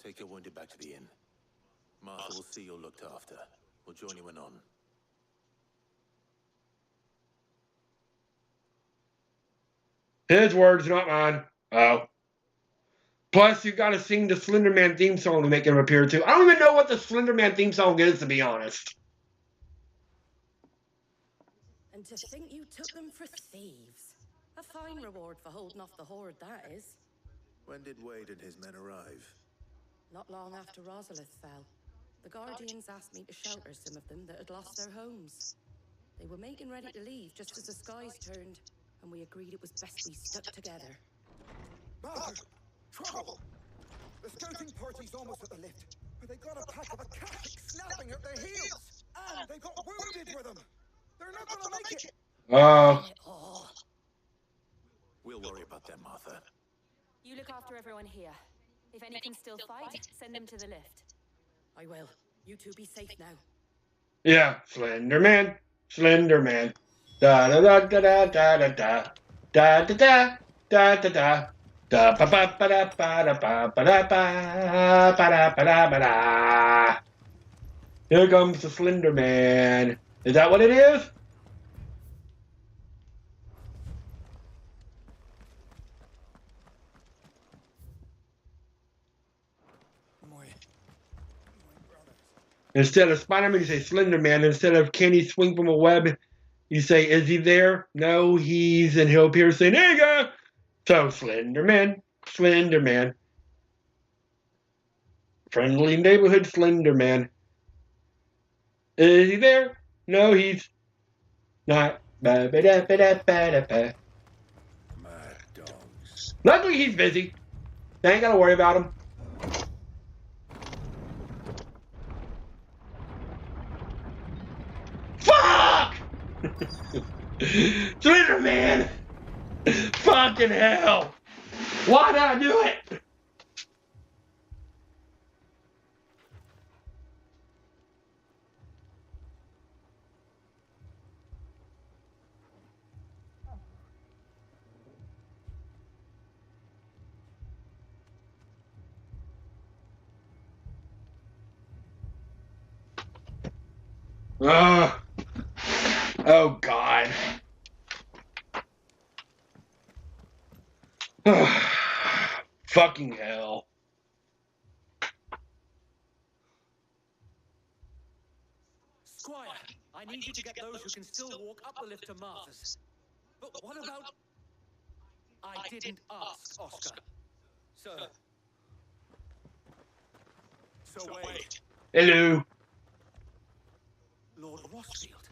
Take your wounded back to the inn. Martha will see you're looked after. We'll join you anon. His words, not mine. Oh. Plus, you gotta sing the Slender Man theme song to make him appear too. I don't even know what the Slender Man theme song is, to be honest. And to think you took them for thieves. A fine reward for holding off the horde, that is. When did Wade and his men arrive? Not long after Rosalith fell. The Guardians asked me to shelter some of them that had lost their homes. They were making ready to leave just as the skies turned, and we agreed it was best we stuck together. Master! Trouble! The scouting party's almost at the lift, but they got a pack of Akashic snapping at their heels! And they got wounded with them! They're not gonna make it! We'll worry about them, Martha. You look after everyone here. If any can still fight, send them to the lift. I will. You two be safe now. Yeah, Slender Man. Slender Man. Da da da da da da da da da da da da da da ba ba ba da ba da ba ba da ba ba da ba da ba da. Here comes the Slender Man. Is that what it is? Instead of Spider-Man, you say Slender Man. Instead of can he swing from a web, you say, is he there? No, he's, and he'll appear saying, there you go. So, Slender Man, Slender Man. Friendly neighborhood Slender Man. Is he there? No, he's not. Ba ba da ba da ba da ba. Mad dogs. Luckily, he's busy. They ain't gotta worry about him. Fuck! Slender Man! Fucking hell! Why did I do it? Oh, God. Fucking hell. Squire, I need you to get those who can still walk up the lift to Martha's. But what about... I didn't ask, Oscar. Sir. So wait. Hello. Lord Rosfield,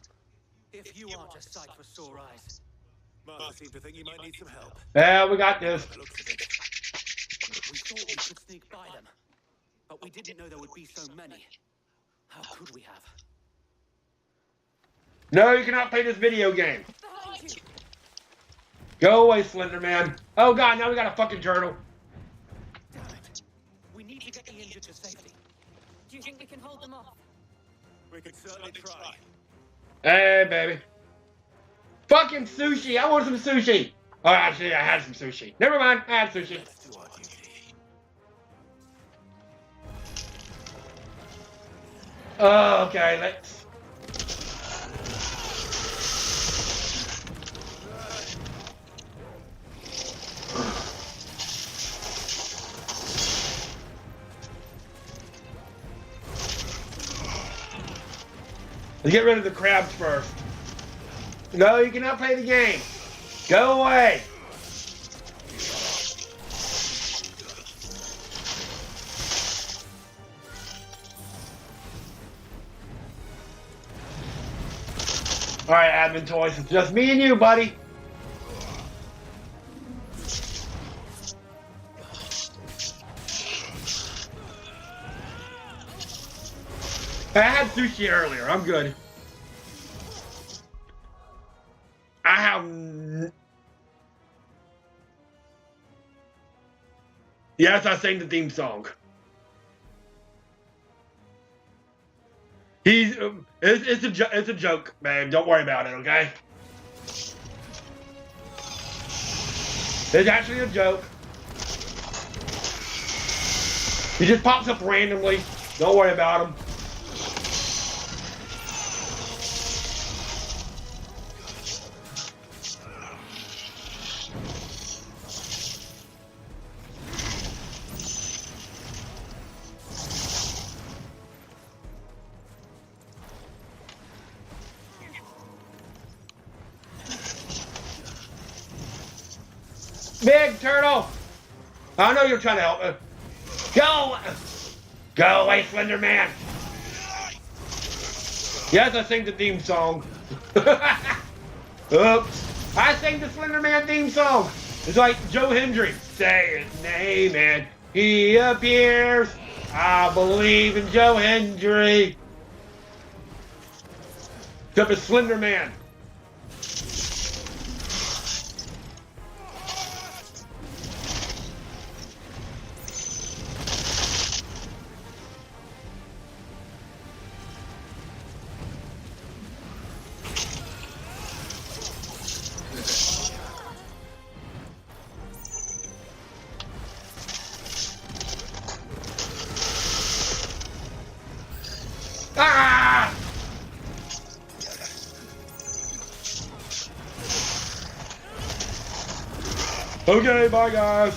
if you aren't a sight for sore eyes. Martha seemed to think you might need some help. Yeah, we got this. We thought we could sneak by them, but we didn't know there would be so many. How could we have? No, you cannot play this video game. Go away, Slender Man. Oh, God, now we got a fucking turtle. Damn it. We need to get the injured to safety. Do you think we can hold them off? We could certainly try. Hey, baby. Fucking sushi. I want some sushi. Oh, actually, I had some sushi. Never mind. I had sushi. Let's do our duty. Oh, okay, let's... Let's get rid of the crabs first. No, you cannot play the game. Go away. All right, admin toys. It's just me and you, buddy. I had sushi earlier. I'm good. I have. Yes, I sang the theme song. He's. It's a joke, babe. Don't worry about it, okay? It's actually a joke. He just pops up randomly. Don't worry about him. Big turtle! I know you're trying to help. Go! Go away, Slender Man! Yes, I sing the theme song. Oops. I sing the Slender Man theme song. It's like Joe Hendry. Say his name and he appears. I believe in Joe Hendry. Except it's Slender Man. Ah! Okay, bye guys.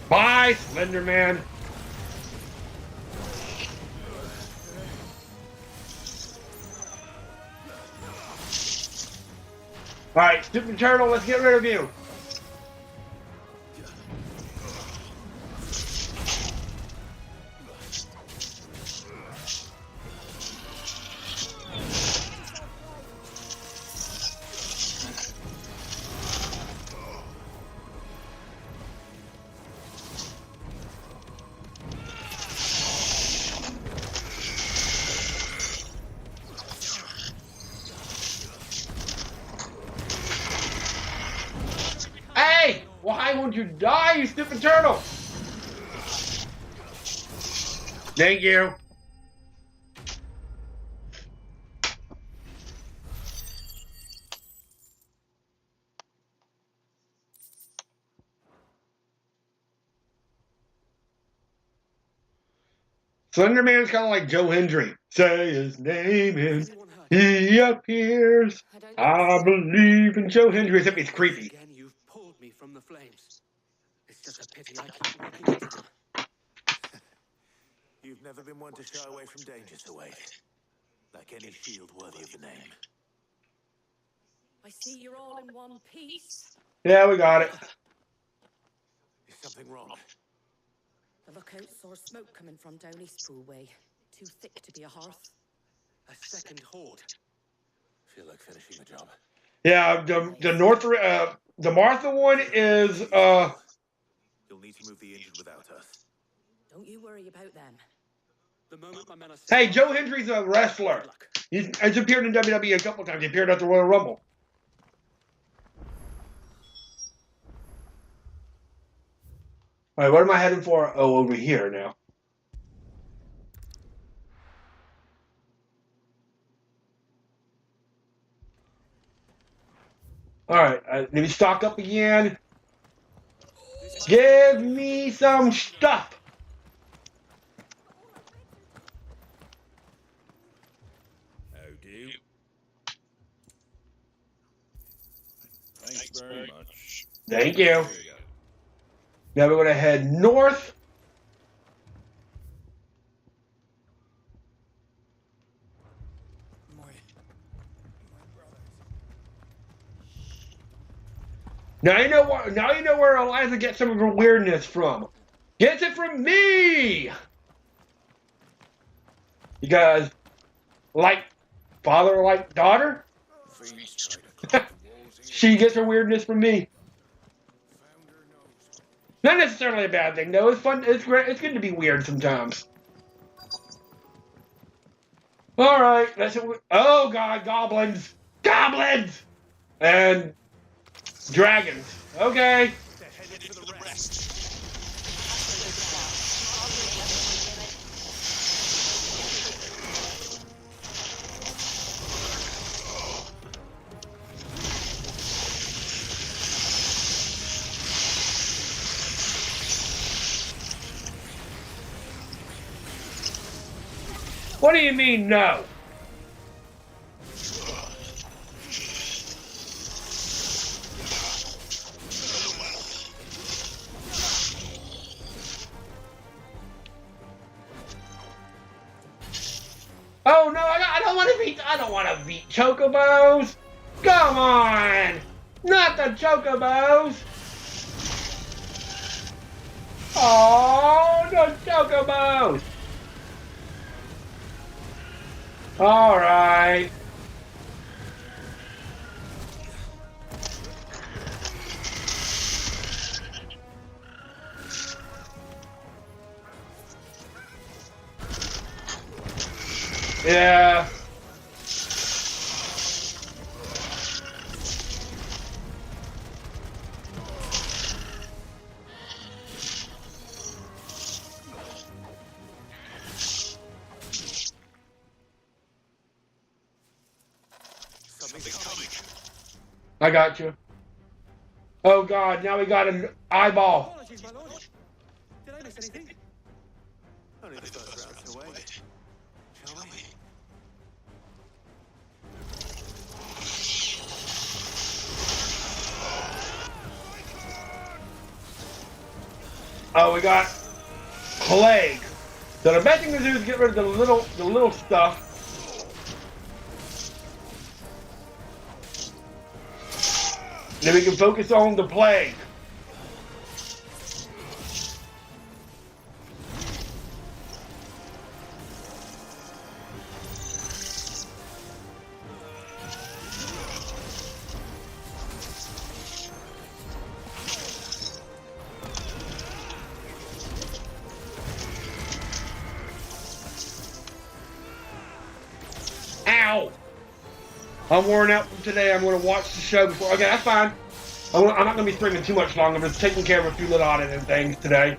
Bye, Slender Man. Alright, stupid turtle, let's get rid of you. Hey! Why won't you die, you stupid turtle? Thank you. Slender Man's kind of like Joe Hendry. Say his name and he appears. I believe in Joe Hendry, except he's creepy. Again, you've pulled me from the flames. It's just a pity I keep walking into them. You've never been one to shy away from dangers, Wade. Like any shield worthy of the name. I see you're all in one piece. Yeah, we got it. Is something wrong? The lookout saw smoke coming from down Eastpool way. Too thick to be a hearth. A second horde. Feel like finishing the job. Yeah, the Martha one is You'll need to move the injured without us. Don't you worry about them. The moment my men are Hey, Joe Hendry's a wrestler. He's appeared in WWE a couple times. He appeared at the Royal Rumble. All right, what am I heading for? Oh, over here now. All right, let me stock up again. Give me some stuff. Oh, do. Thanks very much. Thank you. Here you go. Now we're going to head north. Now you know what. Now you know where Eliza gets some of her weirdness from. Gets it from me. You guys like father like daughter? She gets her weirdness from me. Not necessarily a bad thing, though. It's fun. It's great. It's good to be weird sometimes. All right. That's it. Oh God, goblins, goblins, and dragons. Okay. They're headed for the rest. What do you mean, no? Oh no, I don't want to beat. I don't want to beat chocobos. Come on, not the chocobos. Oh, the chocobos. All right. Yeah. Something's coming. I got you. Oh God, now we got an eyeball. Apologies, my lord. Did I miss anything? Only the first round's away. Shall we? Oh, we got plague. So the best thing to do is get rid of the little stuff. Then we can focus on the plague. Ow! I'm worn out from today. I'm going to watch the show before. Okay, that's fine. I'm not going to be streaming too much longer. I'm just taking care of a few little oddities and things today.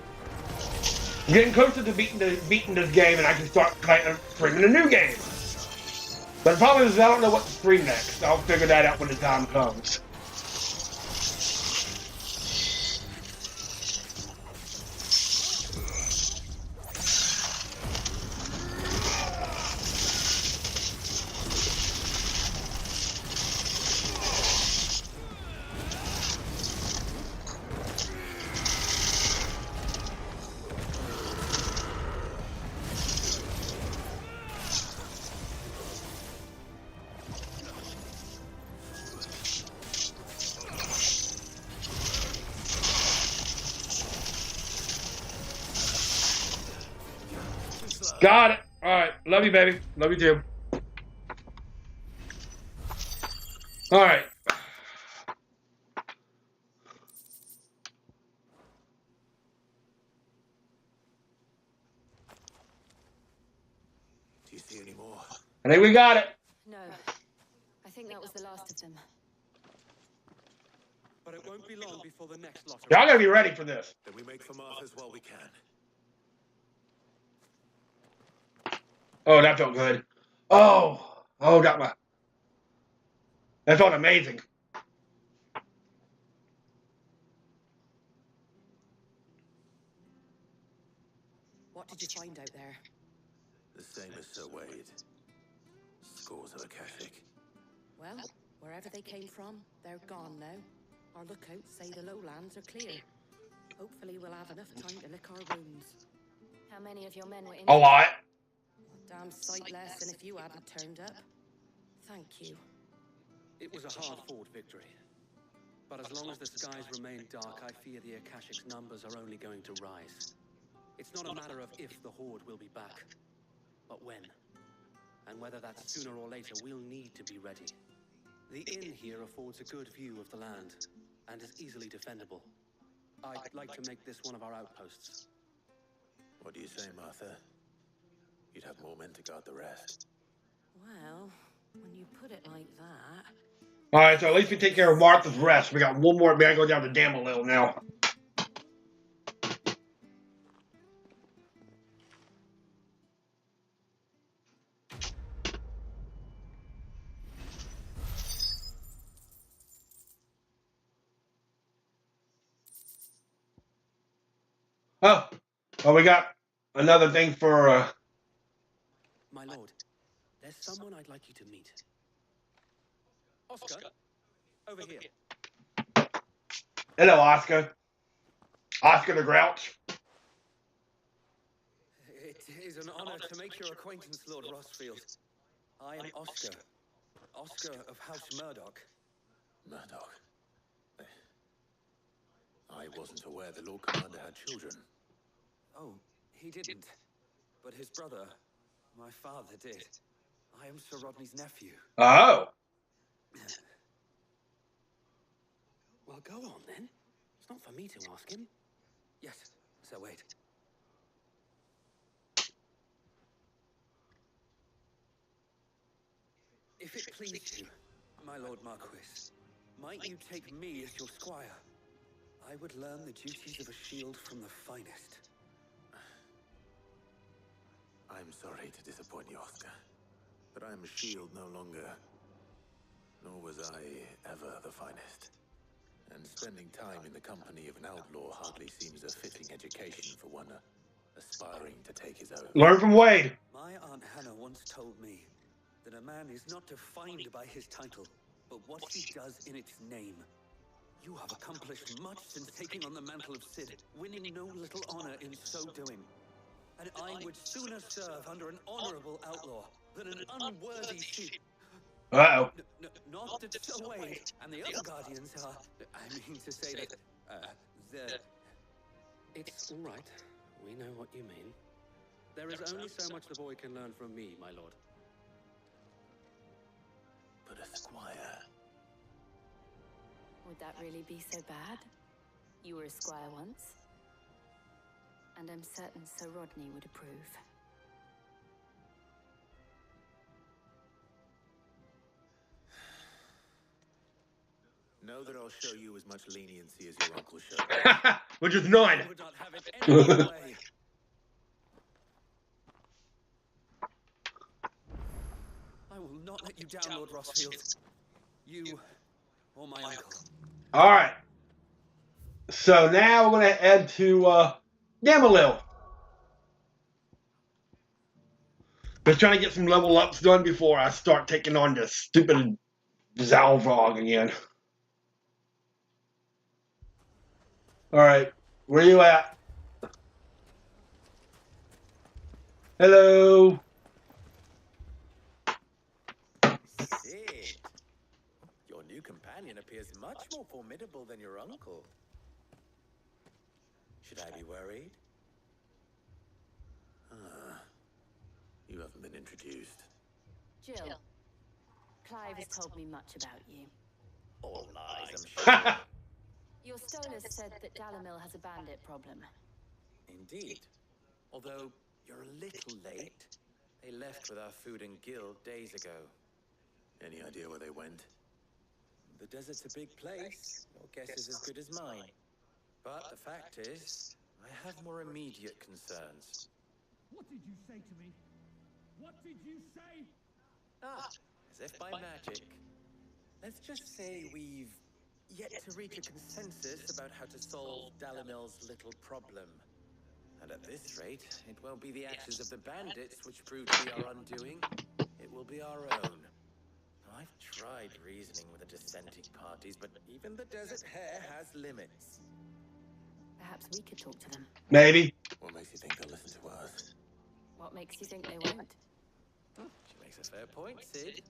I'm getting closer to beating this game, and I can start streaming a new game. But the problem is I don't know what to stream next. I'll figure that out when the time comes. Got it. All right. Love you, baby. Love you too. All right. Do you see any more? I think we got it. No. I think that was the last of them. But it won't be long before the next lot. Y'all gotta be ready for this. Then we make for Martha's while we can. Oh, that felt good. Oh, that felt amazing. What did you find out there? The same as Sir Wade. Scores of Akashic. Well, wherever they came from, they're gone now. Our lookouts say the lowlands are clear. Hopefully we'll have enough time to lick our wounds. How many of your men were A injured? lot. A damn sight less than if you hadn't turned up. Thank you. It was a hard-fought victory. But as long as the skies remain dark, I fear the Akashic's numbers are only going to rise. It's not a matter of if the Horde will be back, but when. And whether that's sooner or later, we'll need to be ready. The inn here affords a good view of the land, and is easily defendable. I'd like to make this one of our outposts. What do you say, Martha? You'd have more men to guard the rest. Well, when you put it like that... Alright, so at least we take care of Martha's Rest. We got one more. We gotta go down to Damilil now. Oh, we got another thing for, My lord, there's someone I'd like you to meet. Oscar, over here. Hello, Oscar. Oscar the Grouch. It is an honor to make your acquaintance, Lord Rossfield. I am Oscar. Oscar of House Murdoch. Murdoch? I wasn't aware the Lord Commander had children. Oh, he didn't. But his brother, my father, did. I am Sir Rodney's nephew. Oh. Well, go on then. It's not for me to ask him. Yes, Sir Wade. If it please you, my Lord Marquis, might you take me as your squire? I would learn the duties of a shield from the finest. I'm sorry to disappoint you, Oscar, but I am a shield no longer. Nor was I ever the finest. And spending time in the company of an outlaw hardly seems a fitting education for one aspiring to take his own. Learn from Wade. My Aunt Hannah once told me that a man is not defined by his title, but what he does in its name. You have accomplished much since taking on the mantle of Cid, winning no little honor in so doing. And I would sooner serve under an honorable outlaw than an unworthy sheep. Uh-oh. Not that Sir Wade and the other guardians are... I mean to say that... It's all right. We know what you mean. There is only so much the boy can learn from me, my lord. But a squire... Would that really be so bad? You were a squire once. And I'm certain Sir Rodney would approve. Know that I'll show you as much leniency as your uncle showed. Which is none. I would not have it any other way. I will not let you down, Lord Rossfield. You or my uncle. Alright. So now we're going to head to Damilil. Just trying to get some level ups done before I start taking on this stupid Zalvrog again. Alright, where you at? Hello? Sid, your new companion appears much more formidable than your uncle. Should I be worried? You haven't been introduced. Jill, Clive has told me much about you. All lies, I'm sure. Your Stolas said that Damilil has a bandit problem. Indeed. Although you're a little late. They left with our food and guild days ago. Any idea where they went? The desert's a big place. Your guess is as good as mine. But the fact is, I have more immediate concerns. What did you say to me? What did you say? Ah, as if by magic. Let's just say we've yet to reach a consensus about how to solve Damilil's little problem. And at this rate, it won't be the actions of the bandits which prove to be our undoing. It will be our own. I've tried reasoning with the dissenting parties, but even the desert hare has limits. Perhaps we could talk to them. Maybe. What makes you think they'll listen to us? What makes you think they won't? She makes a fair point, Sid.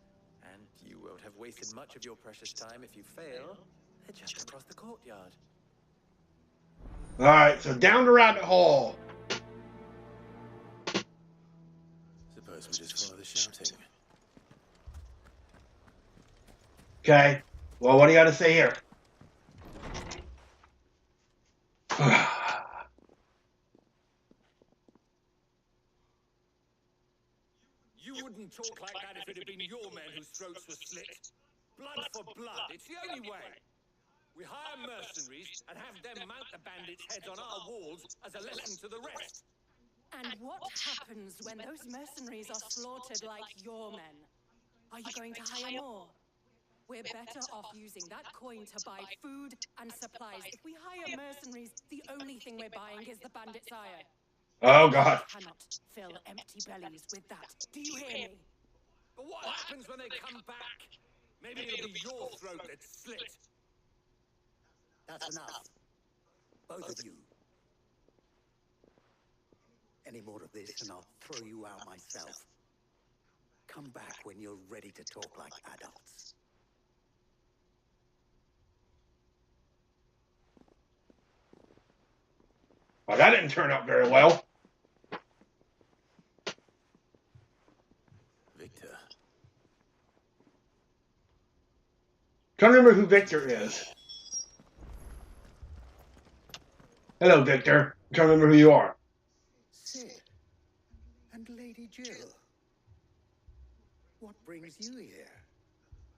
And you won't have wasted much of your precious time if you fail. They're just across the courtyard. Alright, so down the rabbit hole. Suppose we just follow the shouting. Okay. Well, what do you got to say here? You wouldn't talk like that if it had been your men whose throats were slit. Blood for blood, it's the only way. We hire mercenaries and have them mount the bandits' heads on our walls as a lesson to the rest. And what happens when those mercenaries are slaughtered like your men? Are you going to hire more? We're better off using that coin to buy food and supplies. If we hire mercenaries, the only thing we're buying is the bandits' ire. Oh, God. We cannot fill empty bellies with that. Do you hear me? But what happens when they come back? Maybe it'll be your throat that's slit. That's enough. Both of you. Any more of this and I'll throw you out myself. Come back when you're ready to talk like adults. Well, that didn't turn out very well. Victor. Trying to remember who Victor is. Hello, Victor. I'm trying to remember who you are. Sid and Lady Jill. What brings you here?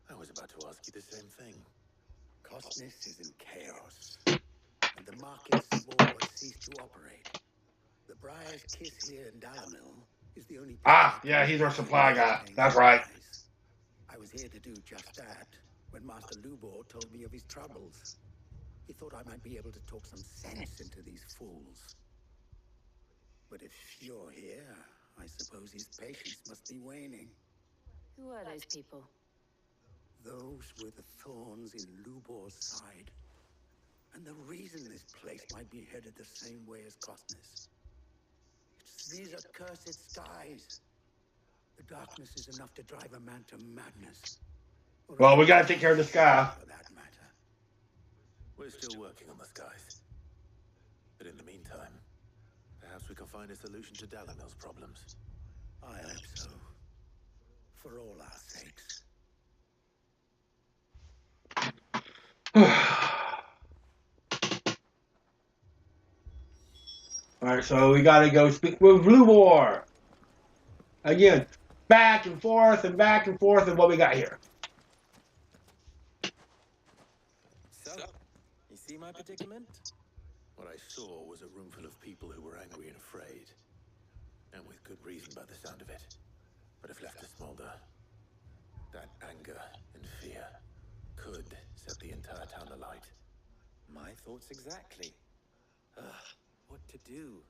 I was about to ask you the same thing. Costness is in chaos, and the markets have all but ceased to operate. The Briar's Kiss here in Damilil is the only... Yeah, he's our supply guy. That's right. I was here to do just that when Master Lubor told me of his troubles. He thought I might be able to talk some sense into these fools. But if you're here, I suppose his patience must be waning. Who are those people? Those were the thorns in Lubor's side. And the reason this place might be headed the same way as Costness. It's these accursed skies. The darkness is enough to drive a man to madness. Well, we gotta take care of the sky. For that matter. We're still working on the skies. But in the meantime, perhaps we can find a solution to Dalimil's problems. I hope so. For all our sakes. Alright, so we gotta go speak with Lubor. Again, back and forth and back and forth and what we got here. So, you see my predicament? What I saw was a room full of people who were angry and afraid. And with good reason by the sound of it. But if left to smolder, that anger and fear could set the entire town alight. My thoughts exactly. What to do?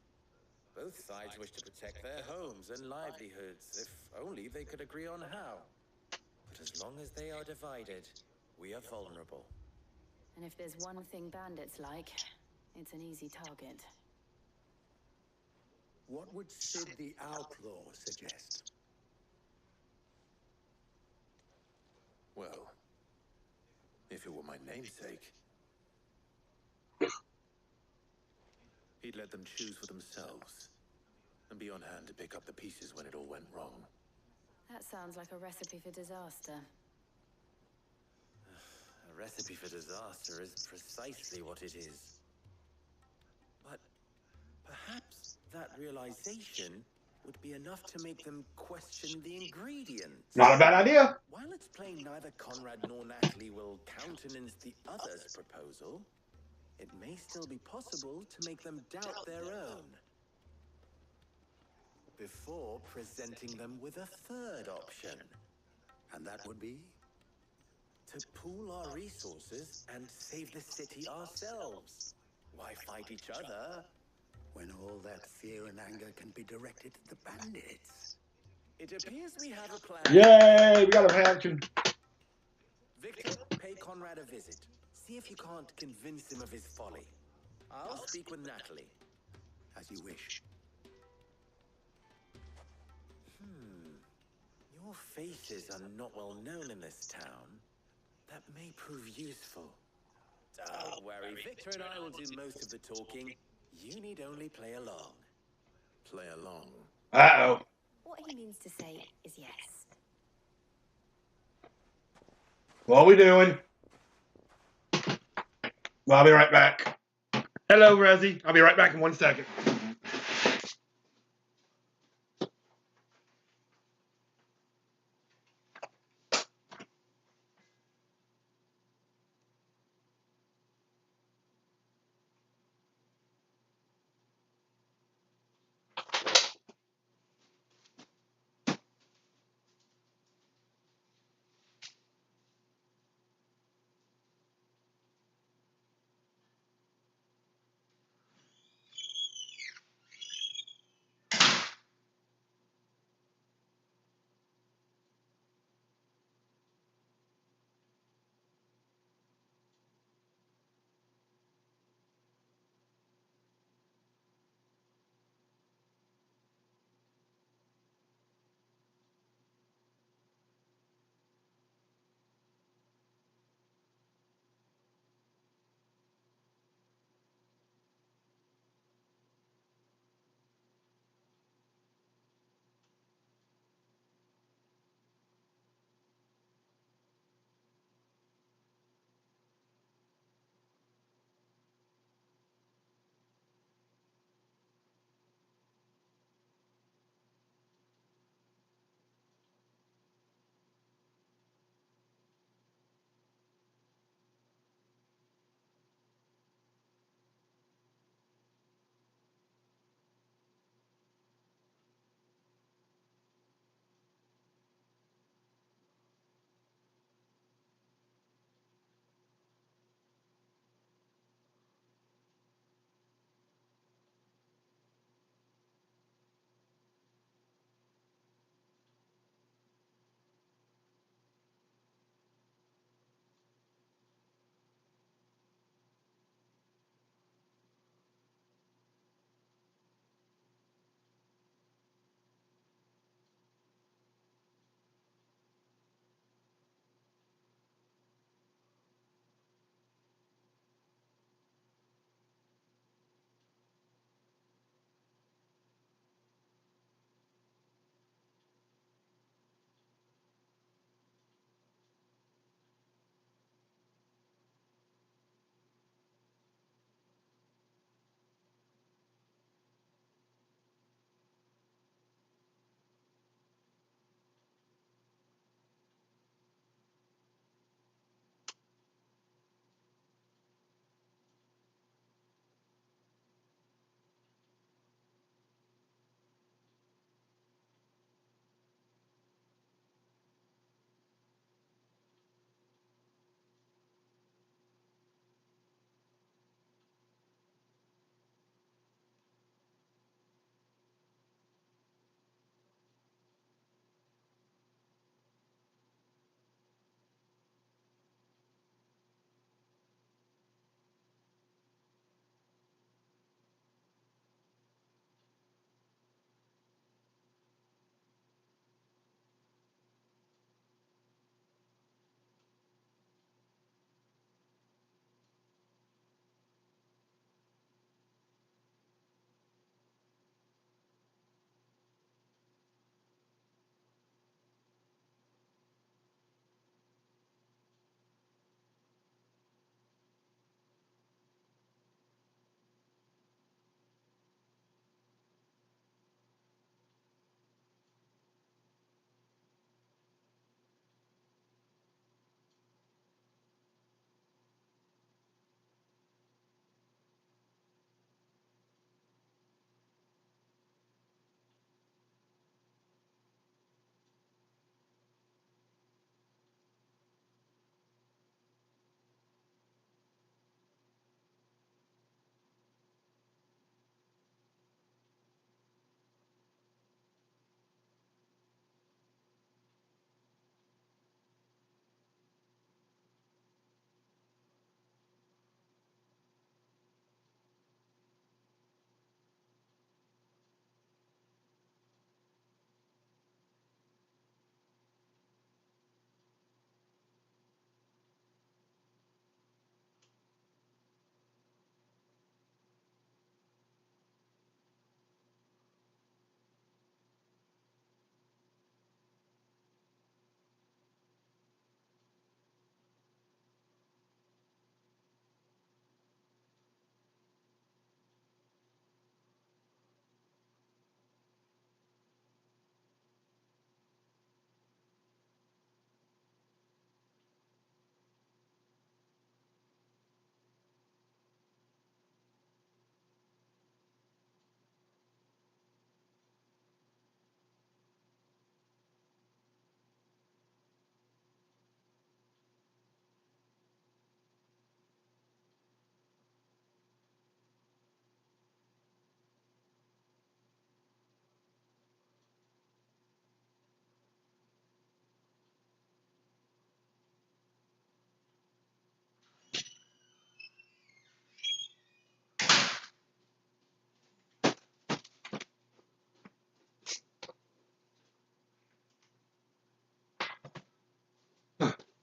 Both sides wish to protect their homes and livelihoods, if only they could agree on how. But as long as they are divided, we are vulnerable. And if there's one thing bandits like, it's an easy target. What would Sid the Outlaw suggest? Well, if it were my namesake, he'd let them choose for themselves and be on hand to pick up the pieces when it all went wrong. That sounds like a recipe for disaster. A recipe for disaster is precisely what it is. But perhaps that realization would be enough to make them question the ingredients. Not a bad idea. While it's plain neither Conrad nor Natalie will countenance the other's proposal, it may still be possible to make them doubt their own. Before presenting them with a third option. And that would be? To pool our resources and save the city ourselves. Why fight each other? When all that fear and anger can be directed to the bandits. It appears we have a plan. Yay! We got a faction. Victor, pay Conrad a visit. See if you can't convince him of his folly. I'll speak with Natalie. As you wish. Your faces are not well known in this town. That may prove useful. Don't worry, Victor and I will do most of the talking. You need only play along. Play along. Uh-oh. What he means to say is yes. What are we doing? Well, I'll be right back. Hello, Rezzy. I'll be right back in 1 second.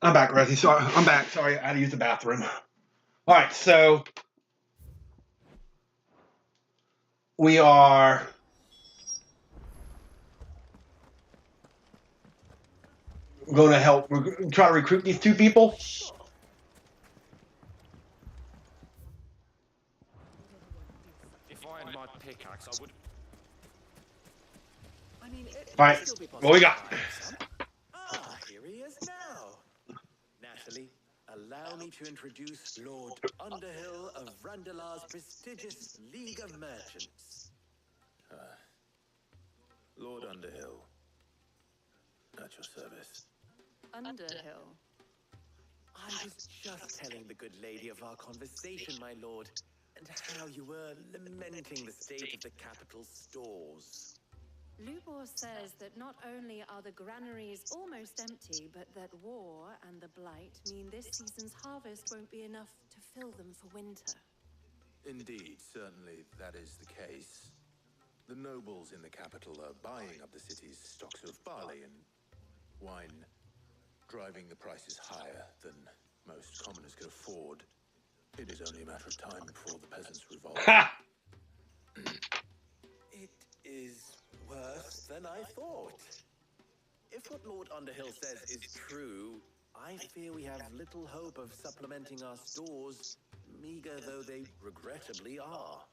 I'm back, Rosie. Sorry, I'm back. Sorry, I had to use the bathroom. All right, so we are going to help try to recruit these two people. If I had my pickaxe, I would. I mean, it All right, still be what we possible. got? Ah, here he is now. Natalie, allow me to introduce Lord Underhill of Randalar's prestigious League of Merchants. Lord Underhill. At your service. Underhill. I was just telling the good lady of our conversation, my lord, and how you were lamenting the state of the capital's stores. Lubor says that not only are the granaries almost empty, but that war and the blight mean this season's harvest won't be enough to fill them for winter. Indeed, certainly that is the case. The nobles in the capital are buying up the city's stocks of barley and wine, driving the prices higher than most commoners could afford. It is only a matter of time before the peasants revolt. It is worse than I thought. If what Lord Underhill says is true, I fear we have little hope of supplementing our stores, meager though they regrettably are.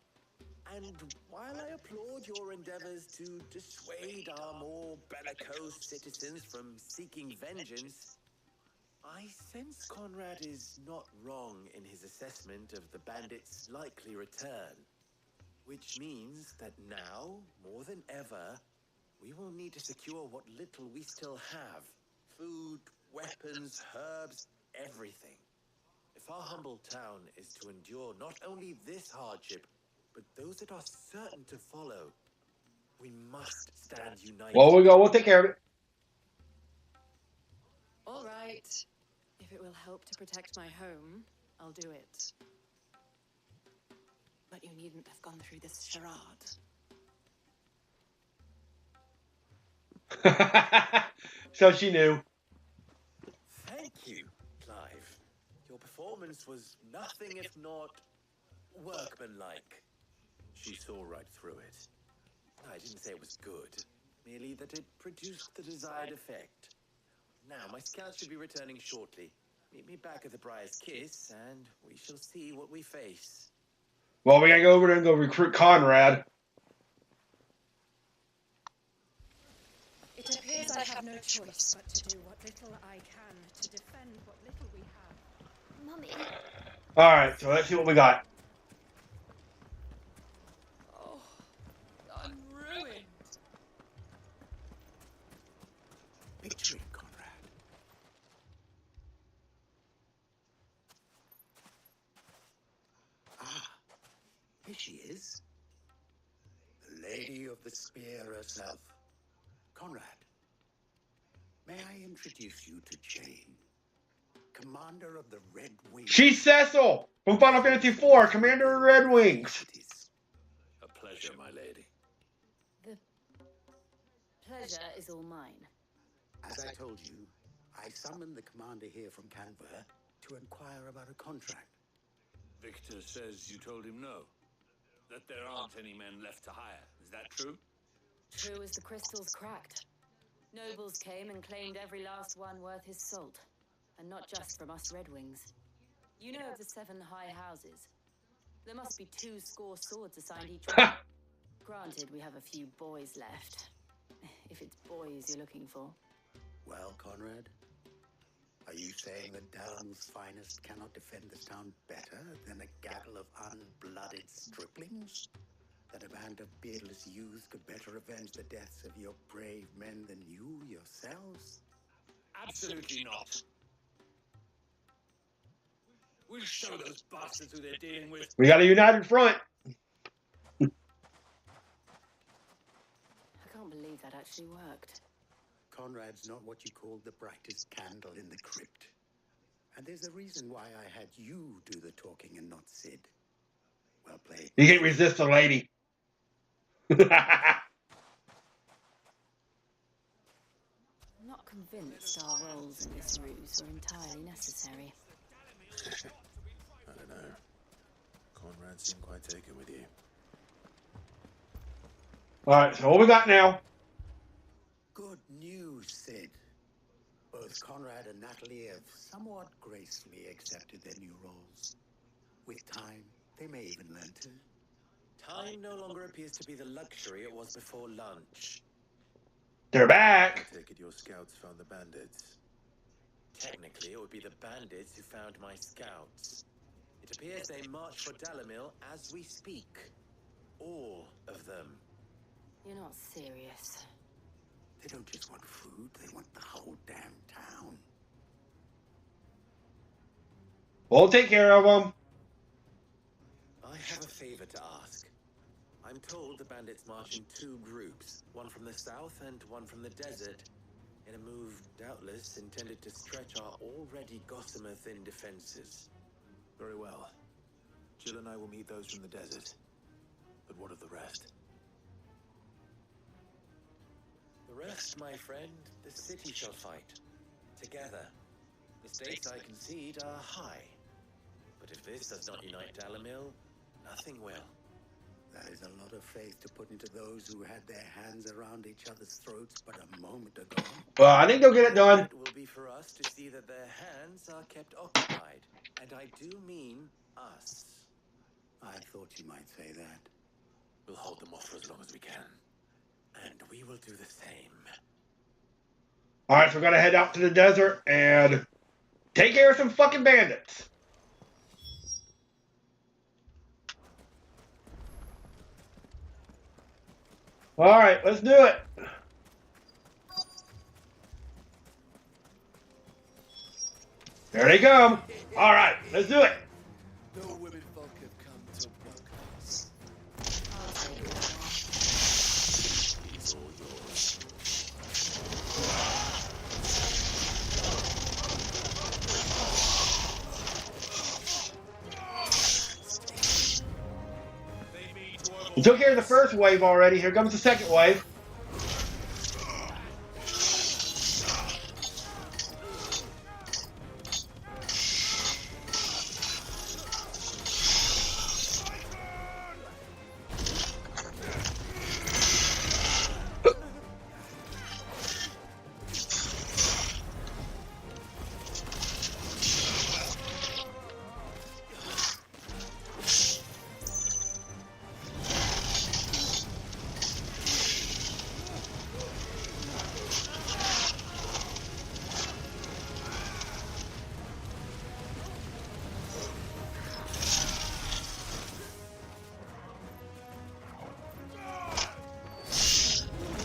And while I applaud your endeavors to dissuade our more bellicose citizens from seeking vengeance, I sense Conrad is not wrong in his assessment of the bandits' likely return. Which means that now, more than ever, we will need to secure what little we still have. Food, weapons, herbs, everything. If our humble town is to endure not only this hardship, but those that are certain to follow, we must stand united. Well, we'll take care of it. All right. If it will help to protect my home, I'll do it. But you needn't have gone through this charade. So she knew. Thank you, Clive. Your performance was nothing if not workmanlike. She saw right through it. I didn't say it was good, merely that it produced the desired effect. Now, my scouts should be returning shortly. Meet me back at the Briar's Kiss, and we shall see what we face. Well, we gotta go over there and go recruit Conrad. It appears I have no choice but to do what little I can to defend what little we have. Mummy. Alright, so let's see what we got. Oh, I'm ruined. Victory, Conrad. Ah, here she is. The Lady of the Spear herself. Conrad, may I introduce you to Jane, Commander of the Red Wings? She's Cecil from Final Fantasy IV, Commander of the Red Wings. A pleasure, my lady. The pleasure is all mine. As I told you, I summoned the commander here from Canberra to inquire about a contract. Victor says you told him no. That there aren't any men left to hire. Is that true? True as the crystals cracked. Nobles came and claimed every last one worth his salt. And not just from us Red Wings. You know of the 7 high houses. There must be 2 score swords assigned each one. Granted, we have a few boys left. If it's boys you're looking for. Well, Conrad, are you saying that Dallam's finest cannot defend this town better than a gaggle of unblooded striplings? That a band of beardless youths could better avenge the deaths of your brave men than you yourselves? Absolutely not. We'll show those bastards who they're dealing with. We got a united front. I can't believe that actually worked. Conrad's not what you call the brightest candle in the crypt. And there's a reason why I had you do the talking and not Sid. Well played. You can't resist a lady. I'm not convinced our roles in this ruse were entirely necessary. I don't know. Conrad seemed quite taken with you. Alright, so what we got now? Good news, Sid. Both Conrad and Natalie have somewhat gracefully accepted their new roles. With time, they may even learn to. Time no longer appears to be the luxury it was before lunch. They're back. I take it your scouts found the bandits. Technically, it would be the bandits who found my scouts. It appears they march for Damilil as we speak. All of them. You're not serious. They don't just want food, they want the whole damn town. We'll take care of them. I have a favor to ask. I'm told the bandits march in 2 groups, one from the south and one from the desert, in a move doubtless intended to stretch our already gossamer-thin defenses. Very well. Jill and I will meet those from the desert. But what of the rest? The rest, my friend, the city shall fight. Together. The stakes, I concede, are high. But if this does not unite Damilil, nothing will. That is a lot of faith to put into those who had their hands around each other's throats but a moment ago. Well, I think they'll get it done. It will be for us to see that their hands are kept occupied. And I do mean us. I thought you might say that. We'll hold them off for as long as we can. And we will do the same. Alright, so we're gonna head out to the desert and take care of some fucking bandits. Alright, let's do it. There they come. Alright, let's do it. No women folk have come to welcome us. It's all yours. We took care of the first wave already. Here comes the second wave.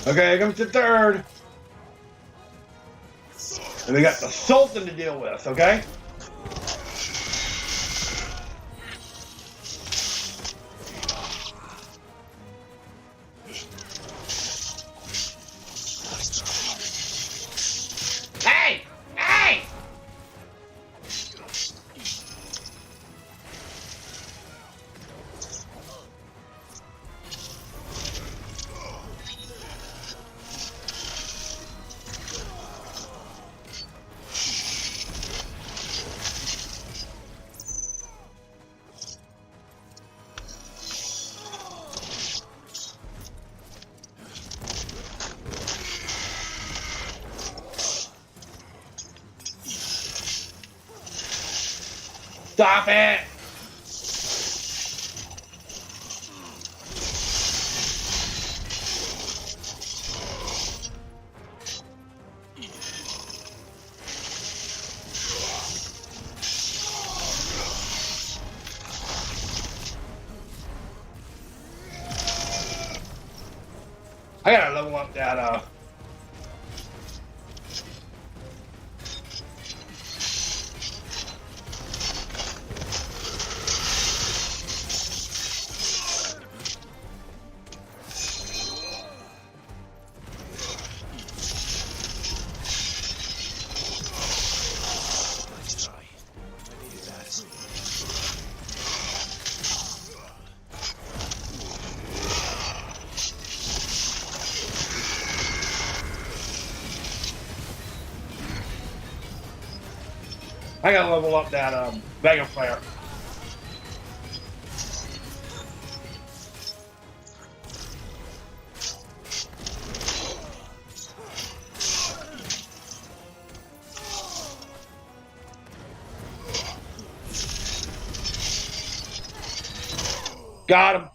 Okay, here comes the third. And we got the Sultan to deal with, okay? Hey! Hey! Stop it! I gotta level up that, I gotta level up that Mega Flare. Got him.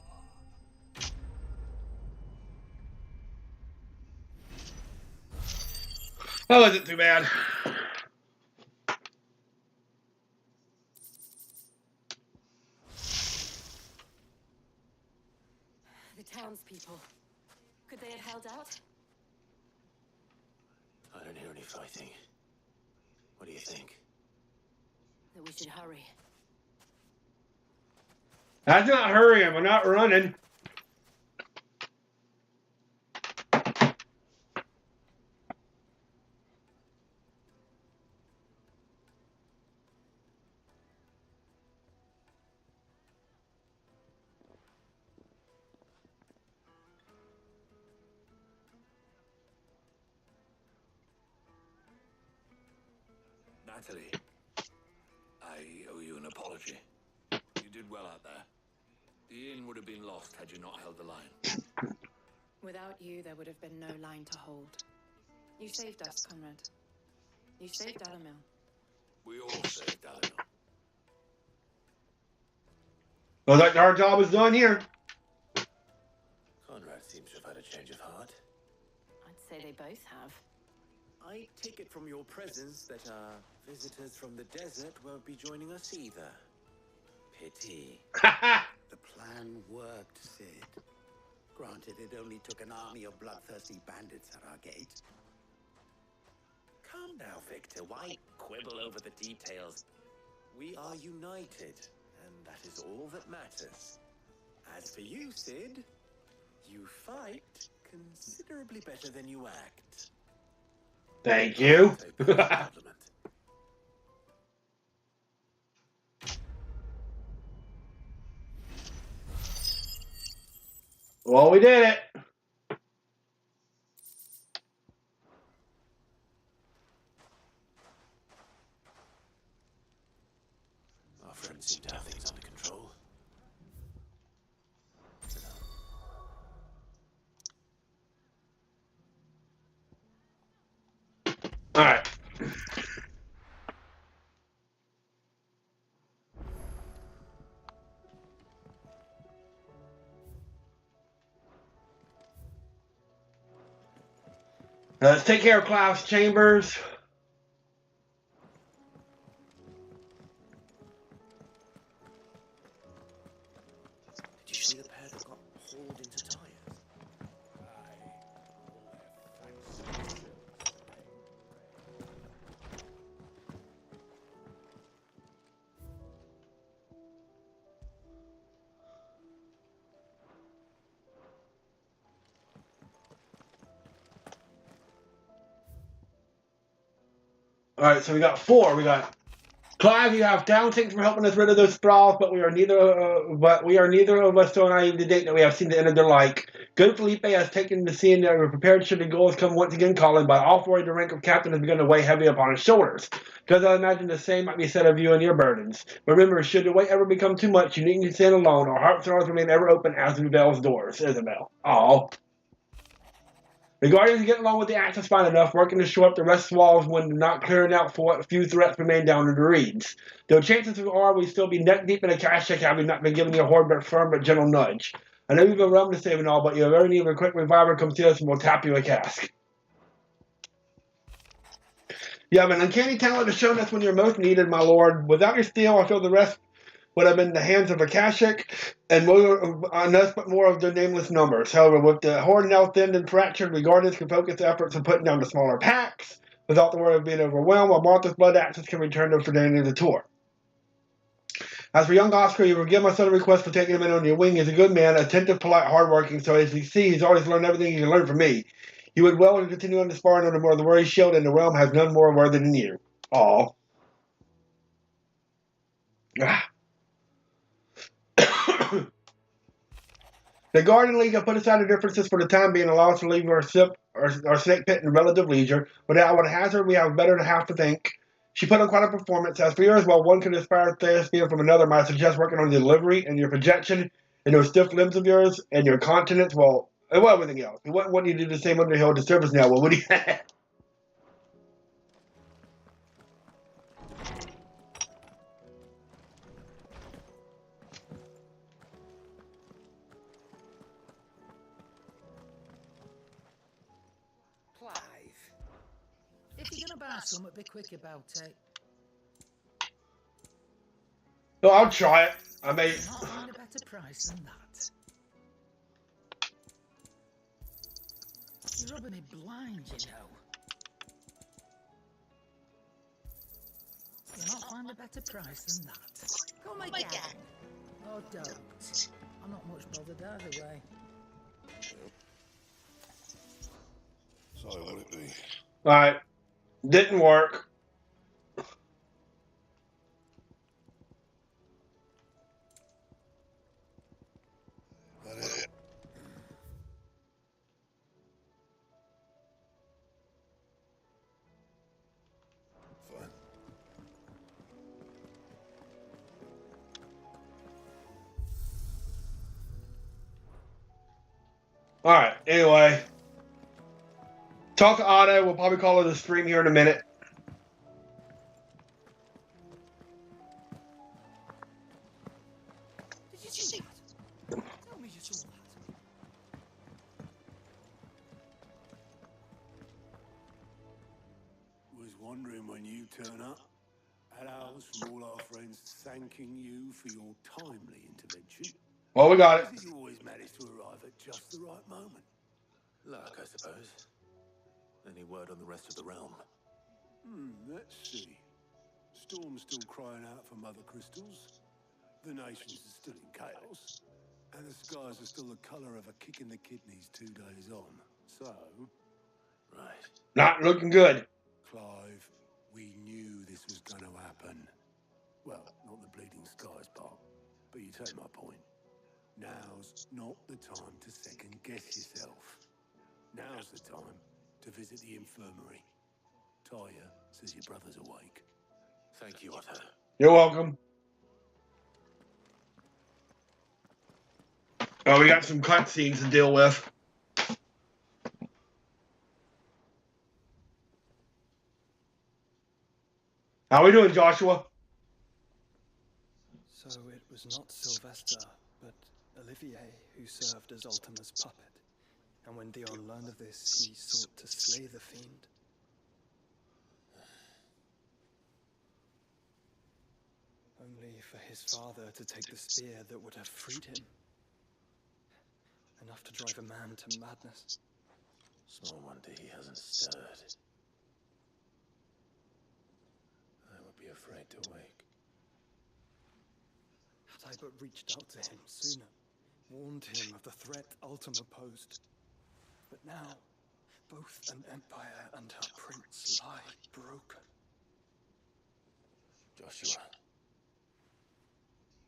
That wasn't too bad. The townspeople. Could they have held out? I don't hear any fighting. What do you think? That we should hurry. That's not hurrying. We're not running. Natalie, I owe you an apology. You did well out there. The inn would have been lost had you not held the line. Without you, there would have been no line to hold. You saved us, Conrad. You saved Damilil. We all saved Damilil. Looks like our job is done here. Conrad seems to have had a change of heart. I'd say they both have. I take it from your presence that our visitors from the desert won't be joining us either. Pity. The plan worked, Sid. Granted, it only took an army of bloodthirsty bandits at our gate. Calm now, Victor. Why quibble over the details? We are united, and that is all that matters. As for you, Sid, you fight considerably better than you act. Thank you. Well, we did it. Our friends seem to have things under control. All right. Let's take care of Klaus Chambers. Did you see the pair that got hauled into tires? All right, so we got 4. We got Clive. You have down. Thanks for helping us rid of those sprawls, but we are neither of us so naive to date that we have seen the end of their like. Good Felipe has taken the scene that we're prepared should the goals come once again calling, but all 4 the rank of captain has begun to weigh heavy upon his shoulders. Because I imagine the same might be said of you and your burdens. Remember, should the weight ever become too much, you needn't stand alone. Our hearts and arms remain ever open as Revel's doors. Isabel. Aw. The Guardians get along with the Axis fine enough, working to shore up the rest of the walls when not clearing out for what few threats remain down in the reeds. Though chances are we'd still be neck deep in a cash check had we not been giving you a hard but firm but gentle nudge. I know you've been rum to save and all, but you ever need a quick reviver, come see us and we'll tap you a cask. You have an uncanny talent to show us when you're most needed, my lord. Without your steel, I feel the rest would have been in the hands of Akashic, and more on us, but more of their nameless numbers. However, with the horde now thinned and fractured, the Guardians can focus their efforts on putting down the smaller packs, without the worry of being overwhelmed, while Martha's blood axes can return to for the end of the tour. As for young Oscar, you forgive my son a request for taking him in on your wing. He's a good man, attentive, polite, hardworking, so as you see, he's always learned everything he can learn from me. You would well to continue on the sparring under more of the worry shield, and the realm has none more worthy than you. Aw. Ah. The Guardian League have put aside the differences for the time being, allow us to leave our snake pit in relative leisure. But I would hazard we have better than half to think. She put on quite a performance. As for yours, while one can inspire thespian from another, might suggest working on your delivery and your projection and those stiff limbs of yours and your continence, well, everything else. He wouldn't want you to do the same Underhill disturbance now, well, would he? If you're gonna buy something, be quick about it. No, I'll try it. I may. You'll not find a better price than that. You're rubbing me blind, you know. You'll not find a better price than that. Come again. Or don't. I'm not much bothered either way. So what would it be? Alright. Didn't work. That it? Fine. Alright, anyway. Talk to Otto. We'll probably call it a stream here in a minute. Did you see that? Tell me you saw that. Was wondering when you turn up. Had ours from all our friends thanking you for your timely intervention. Well, we got it. You always manage to arrive at just the right moment. Luck, I suppose. Any word on the rest of the realm? Let's see. Storm's still crying out for mother crystals. The nations are still in chaos. And the skies are still the colour of a kick in the kidneys 2 days on. So... Right. Not looking good. Clive, we knew this was going to happen. Well, not the bleeding skies part, but you take my point. Now's not the time to second guess yourself. Now's the time to visit the infirmary. Taya says your brother's awake. Thank you, Otto. You're welcome. Oh, we got some cutscenes to deal with. How we doing, Joshua? So it was not Sylvester, but Olivier who served as Ultima's puppet. And when Dion learned of this, he sought to slay the fiend. Only for his father to take the spear that would have freed him. Enough to drive a man to madness. Small wonder he hasn't stirred. I would be afraid to wake. Had I but reached out to him sooner, warned him of the threat Ultima posed. But now, both an empire and her prince lie broken. Joshua,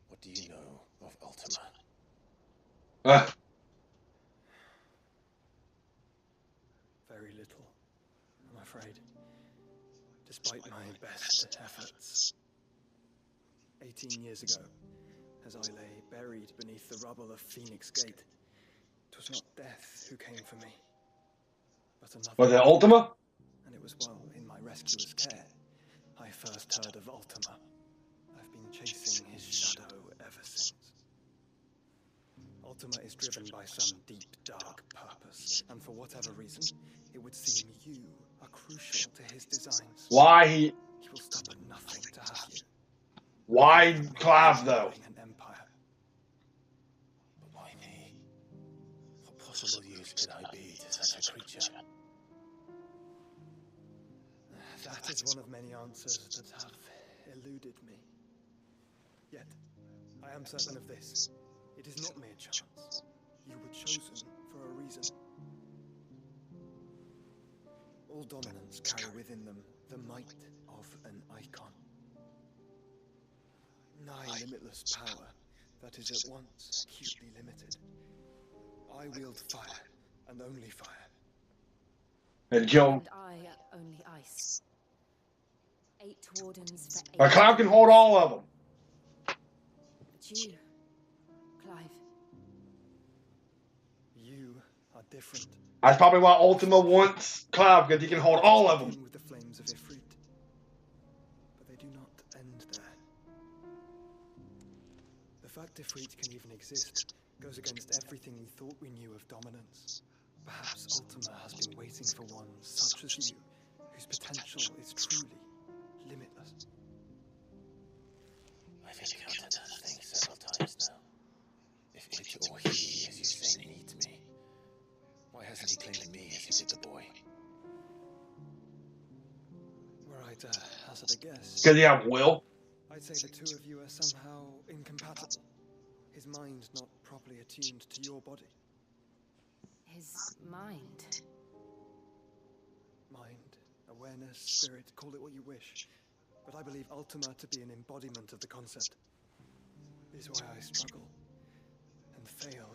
what do you know of Ultima? Very little, I'm afraid. Despite my best efforts. 18 years ago, as I lay buried beneath the rubble of Phoenix Gate, 'twas not death who came for me, but another. Was it Ultima? And it was while in my rescuer's care I first heard of Ultima. I've been chasing his shadow ever since. Ultima is driven by some deep, dark purpose, and for whatever reason, it would seem you are crucial to his designs. Why he will stop at nothing to have you. Why Clive, though? An empire. But why me? What possible use could I be to such a creature? That is one of many answers that have eluded me. Yet, I am certain of this. It is not mere chance. You were chosen for a reason. All dominants carry within them the might of an icon. Nigh limitless power that is at once acutely limited. I wield fire, and only fire. And Joe. And I only ice. 8 wardens for 8. But Clive can hold all of them. But you, Clive. You are different. That's probably why Ultima wants Clive, because he can hold all of them. With the flames of Ifrit. But they do not end there. The fact Ifrit can even exist goes against everything we thought we knew of dominance. Perhaps Ultima has been waiting for one such as you, whose potential is truly limitless. I've encountered that thing several times now. If it or he, as you say, needs me, why hasn't he claimed me as he did the boy? Were I to hazard a guess, Because you have will. I'd say the two of you are somehow incompatible. His mind not properly attuned to your body. His mind. Mind, awareness, spirit, call it what you wish. But I believe Ultima to be an embodiment of the concept. This is why I struggle and fail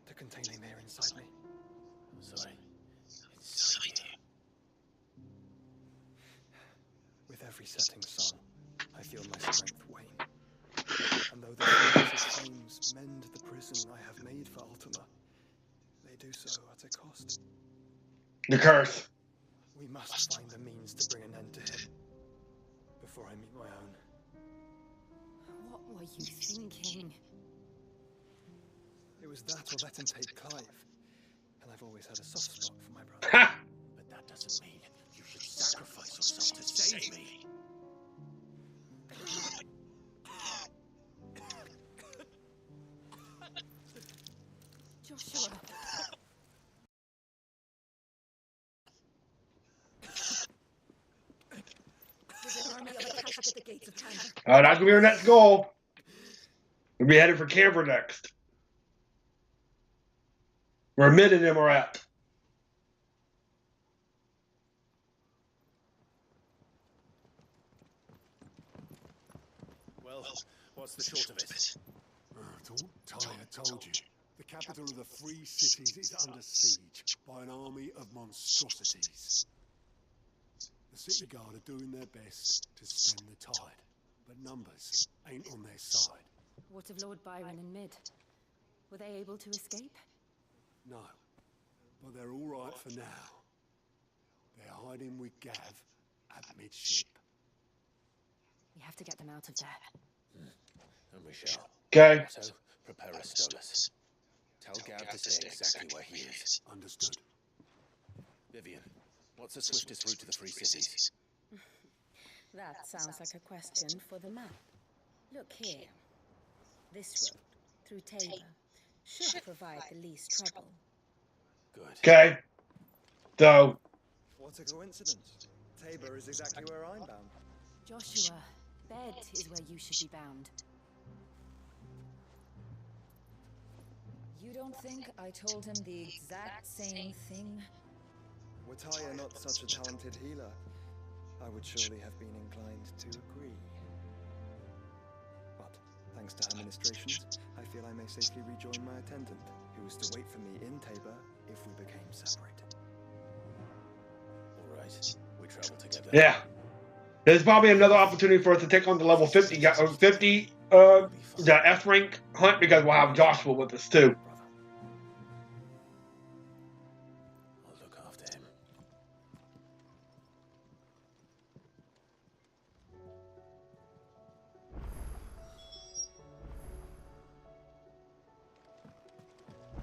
to contain him here inside me. Sorry. Inside you. With every setting sun, I feel my strength wane. And though the flames mend the prison I have made for Ultima, they do so at a cost. The curse. We must find the means to bring an end to him before I meet my own. What were you thinking? It was that or let him take Clive. And I've always had a soft spot for my brother. But that doesn't mean you should sacrifice yourself to save me. Joshua. There's an army of Akashic at the gates of Canberra. That's going to be our next goal. We'll be headed for Canberra next. Where Mid and them are at. Well, what's the short of it? Tyre told you. The capital of the Free Cities is under siege by an army of monstrosities. The city guard are doing their best to stem the tide, but numbers ain't on their side. What of Lord Byron and Mid? Were they able to escape? No, but they're all right for now. They're hiding with Gav at midship. We have to get them out of there. And we shall. Okay. So, prepare a stolus. Tell Gav to stay exactly where he is. Understood. Vivian, what's the swiftest route to the Free Cities? That sounds like a question for the map. Look here. This road, through Tabor, should provide the least trouble. Good. Okay. So. What a coincidence. Tabor is exactly where I'm bound. Joshua, Bed is where you should be bound. You don't think I told him the exact same thing? Were Tyre not such a talented healer, I would surely have been inclined to agree. But, thanks to her ministrations, I feel I may safely rejoin my attendant, who was to wait for me in Tabor if we became separated. All right, we travel together. Yeah. There's probably another opportunity for us to take on the level 50 the F rank hunt, because we'll have Joshua with us too. I'll look after him.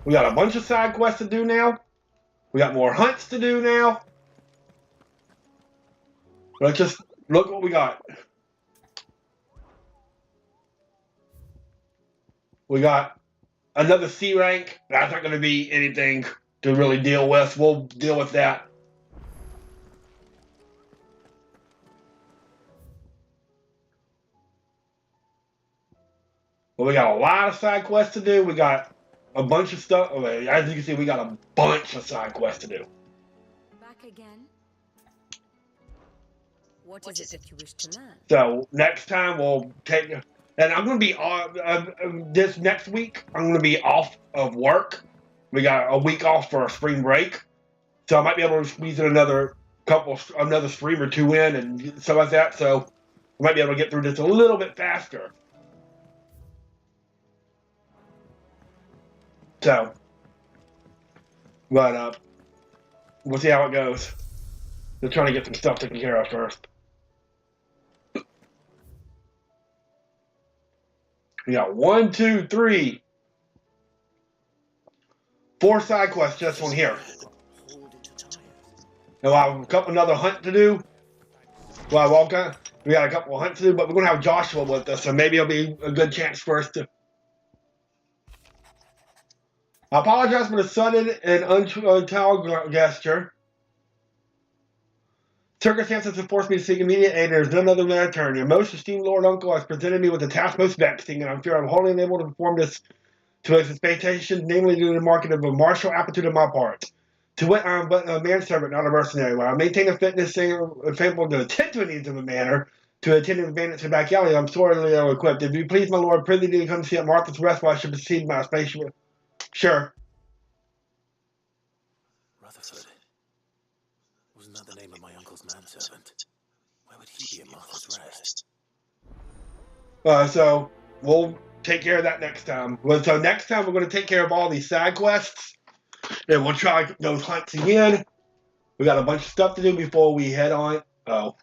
We got a bunch of side quests to do now. We got more hunts to do now. Let's just look what we got. We got another C rank. That's not going to be anything to really deal with. We'll deal with that. Well, we got a lot of side quests to do. We got a bunch of stuff. As you can see, we got a bunch of side quests to do. Back again? What is it that you wish to learn? So next time we'll take, and I'm going to be this next week. I'm going to be off of work. We got a week off for a spring break, so I might be able to squeeze in another another stream or two in and stuff like that, so we might be able to get through this a little bit faster. So, but we'll see how it goes. We're trying to get some stuff taken care of first. We got 1, 2, 3, 4 side quests just on here. Now I have a couple another hunt to do. Well, we got a couple of hunts to do, but we're gonna have Joshua with us, so maybe it'll be a good chance for us to. I apologize for the sudden and untoward gesture. Circumstances have forced me to seek immediate aid, and there is none other than my attorney. Your most esteemed Lord Uncle has presented me with a task most vexing, and I'm sure I'm wholly unable to perform this to his expectations, namely due to the market of a martial aptitude on my part. To wit, I am but a manservant, not a mercenary. While I maintain a fitness favorable to attend to the needs of a manor, to attend to the bandits in back alley, I'm sorely ill-equipped. If you please, my lord, prithee to come see at Martha's Rest while I should proceed my station. Sure. Rutherford. Wasn't that the name of my uncle's manservant? Where would he be at Martha's Rest? So, we'll take care of that next time. So next time we're going to take care of all these side quests. And we'll try those hunts again. We got a bunch of stuff to do before we head on. Oh.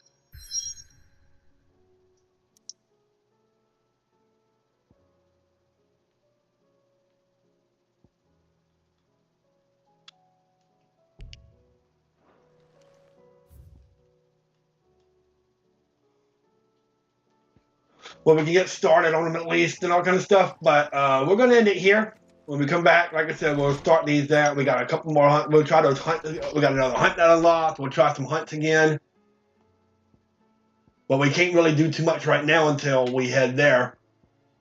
Well, we can get started on them at least and all kind of stuff. But we're going to end it here. When we come back, like I said, we'll start these out. We got a couple more hunts. We'll try those hunts. We got another hunt that unlocked. We'll try some hunts again. But we can't really do too much right now until we head there.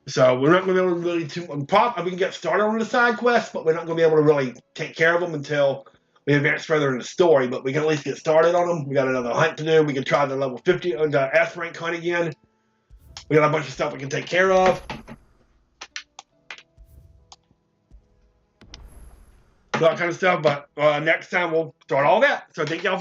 So we're not going to be able to really we can get started on the side quests, but we're not going to be able to really take care of them until we advance further in the story. But we can at least get started on them. We got another hunt to do. We can try the level 50, the S rank hunt again. We got a bunch of stuff we can take care of. That kind of stuff. But next time we'll start all that. So thank y'all for